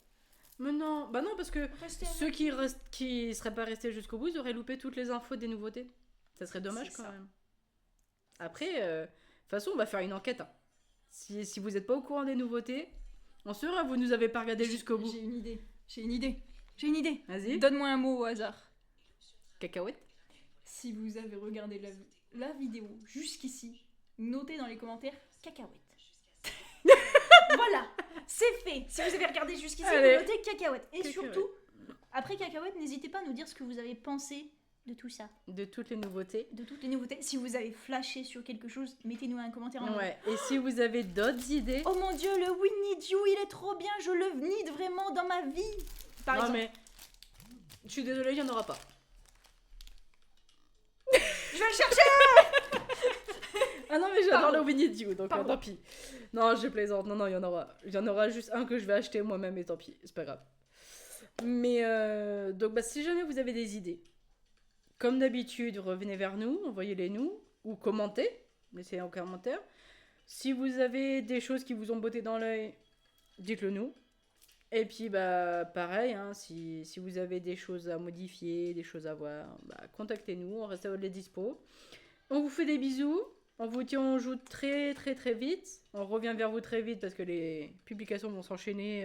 Mais non, bah non, parce que Restez ceux qui seraient pas restés jusqu'au bout, ils auraient loupé toutes les infos des nouveautés. Ça serait dommage C'est quand ça. même. Après, de toute façon, on va faire une enquête. Hein. Si vous n'êtes pas au courant des nouveautés, on saura, vous nous avez pas regardé jusqu'au bout. J'ai une idée. J'ai une idée. Vas-y. Donne-moi un mot au hasard. Cacahuète. Si vous avez regardé la vidéo jusqu'ici, notez dans les commentaires cacahuète. Voilà, c'est fait. Si vous avez regardé jusqu'ici, Allez. vous notez cacahuète. Et Cacahuète. surtout, après cacahuète, n'hésitez pas à nous dire ce que vous avez pensé de tout ça, De toutes les nouveautés. de toutes les nouveautés. Si vous avez flashé sur quelque chose, mettez-nous un commentaire en Ouais. Et si vous avez d'autres idées. Oh mon dieu, le We Need You, il est trop bien, je le need vraiment dans ma vie. Par non exemple, mais. Je suis désolée, il n'y en aura pas. je vais le chercher. Ah non mais j'adore Pardon. le We Need You, donc Pardon. tant pis. Non, je plaisante. Non, il y en aura. Il y en aura juste un que je vais acheter moi-même et tant pis, c'est pas grave. Mais donc bah, si jamais vous avez des idées, comme d'habitude, revenez vers nous, envoyez-les nous, ou commentez, laissez un commentaire. Si vous avez des choses qui vous ont botté dans l'œil, dites-le nous. Et puis bah pareil, hein, si vous avez des choses à modifier, des choses à voir, bah, contactez-nous, on reste à votre dispo. On vous fait des bisous, on vous tient en joue très très très vite. On revient vers vous très vite parce que les publications vont s'enchaîner.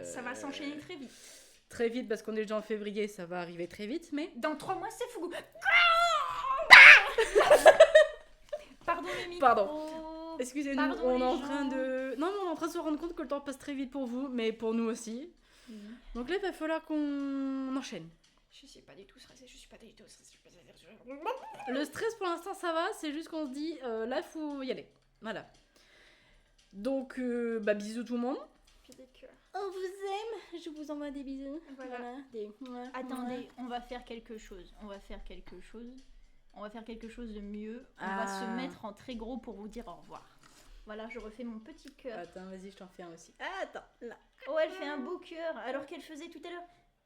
Ça va s'enchaîner très vite. Très vite parce qu'on est déjà en février, ça va arriver très vite, mais... Dans 3 mois, c'est Fougou. Pardon le micro. Pardon. Excusez-nous, Pardon, on est les en gens. train de... Non, mais on est en train de se rendre compte que le temps passe très vite pour vous, mais pour nous aussi. Donc là, il va falloir qu'on enchaîne. Je suis pas du tout stressée, Le stress pour l'instant ça va, c'est juste qu'on se dit là il faut y aller. Voilà. Donc bah bisous tout le monde. On vous aime, je vous envoie des bisous. Voilà. Attendez, on va faire quelque chose. On va faire quelque chose de mieux. On va se mettre en très gros pour vous dire au revoir. Voilà, je refais mon petit cœur. Attends, vas-y, je t'en fais un aussi. Attends, là. Oh, elle fait un beau cœur, alors qu'elle faisait tout à l'heure.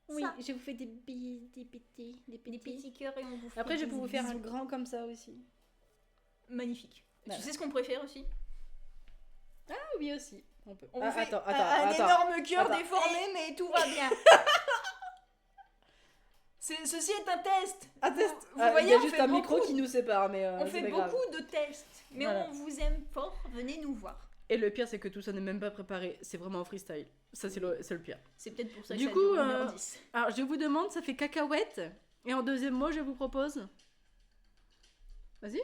Oui, Ça. je vous fais des petits. Des petits cœurs et on vous fait Après, je des peux vous faire un bisous. grand comme ça aussi. Magnifique. Voilà. Tu sais ce qu'on préfère aussi? Ah oui aussi, on peut. On vous fait attends. un énorme cœur Attends. déformé, mais tout va bien. Ceci est un test. Un test. Vous Il voyez, y a on juste fait un micro beaucoup. qui nous sépare, mais On c'est fait pas grave. beaucoup de tests, mais Voilà. on vous aime fort. Venez nous voir. Et le pire, c'est que tout ça n'est même pas préparé. C'est vraiment en freestyle. Ça, c'est le pire. C'est peut-être pour ça que Du ça coup, dure 1h10. Alors, je vous demande, ça fait cacahuète. Et en deuxième mot, je vous propose. Vas-y.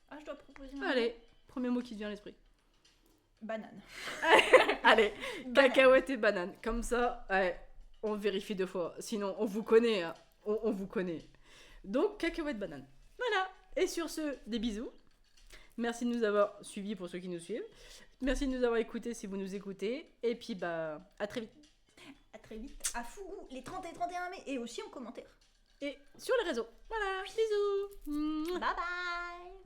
Ah, je dois proposer un Allez, premier mot qui te vient à l'esprit. banane. Allez, Banane. cacahuète et banane. Comme ça, ouais, on vérifie 2 fois. Sinon, on vous connaît. Hein. On vous connaît. Donc, cacahuète, banane. Voilà. Et sur ce, des bisous. Merci de nous avoir suivis pour ceux qui nous suivent. Merci de nous avoir écoutés si vous nous écoutez. Et puis, bah, à très vite. À très vite. À Fougou, les 30 et 31 mai. Et aussi en commentaire. Et sur les réseaux. Voilà, bisous. Bye bye.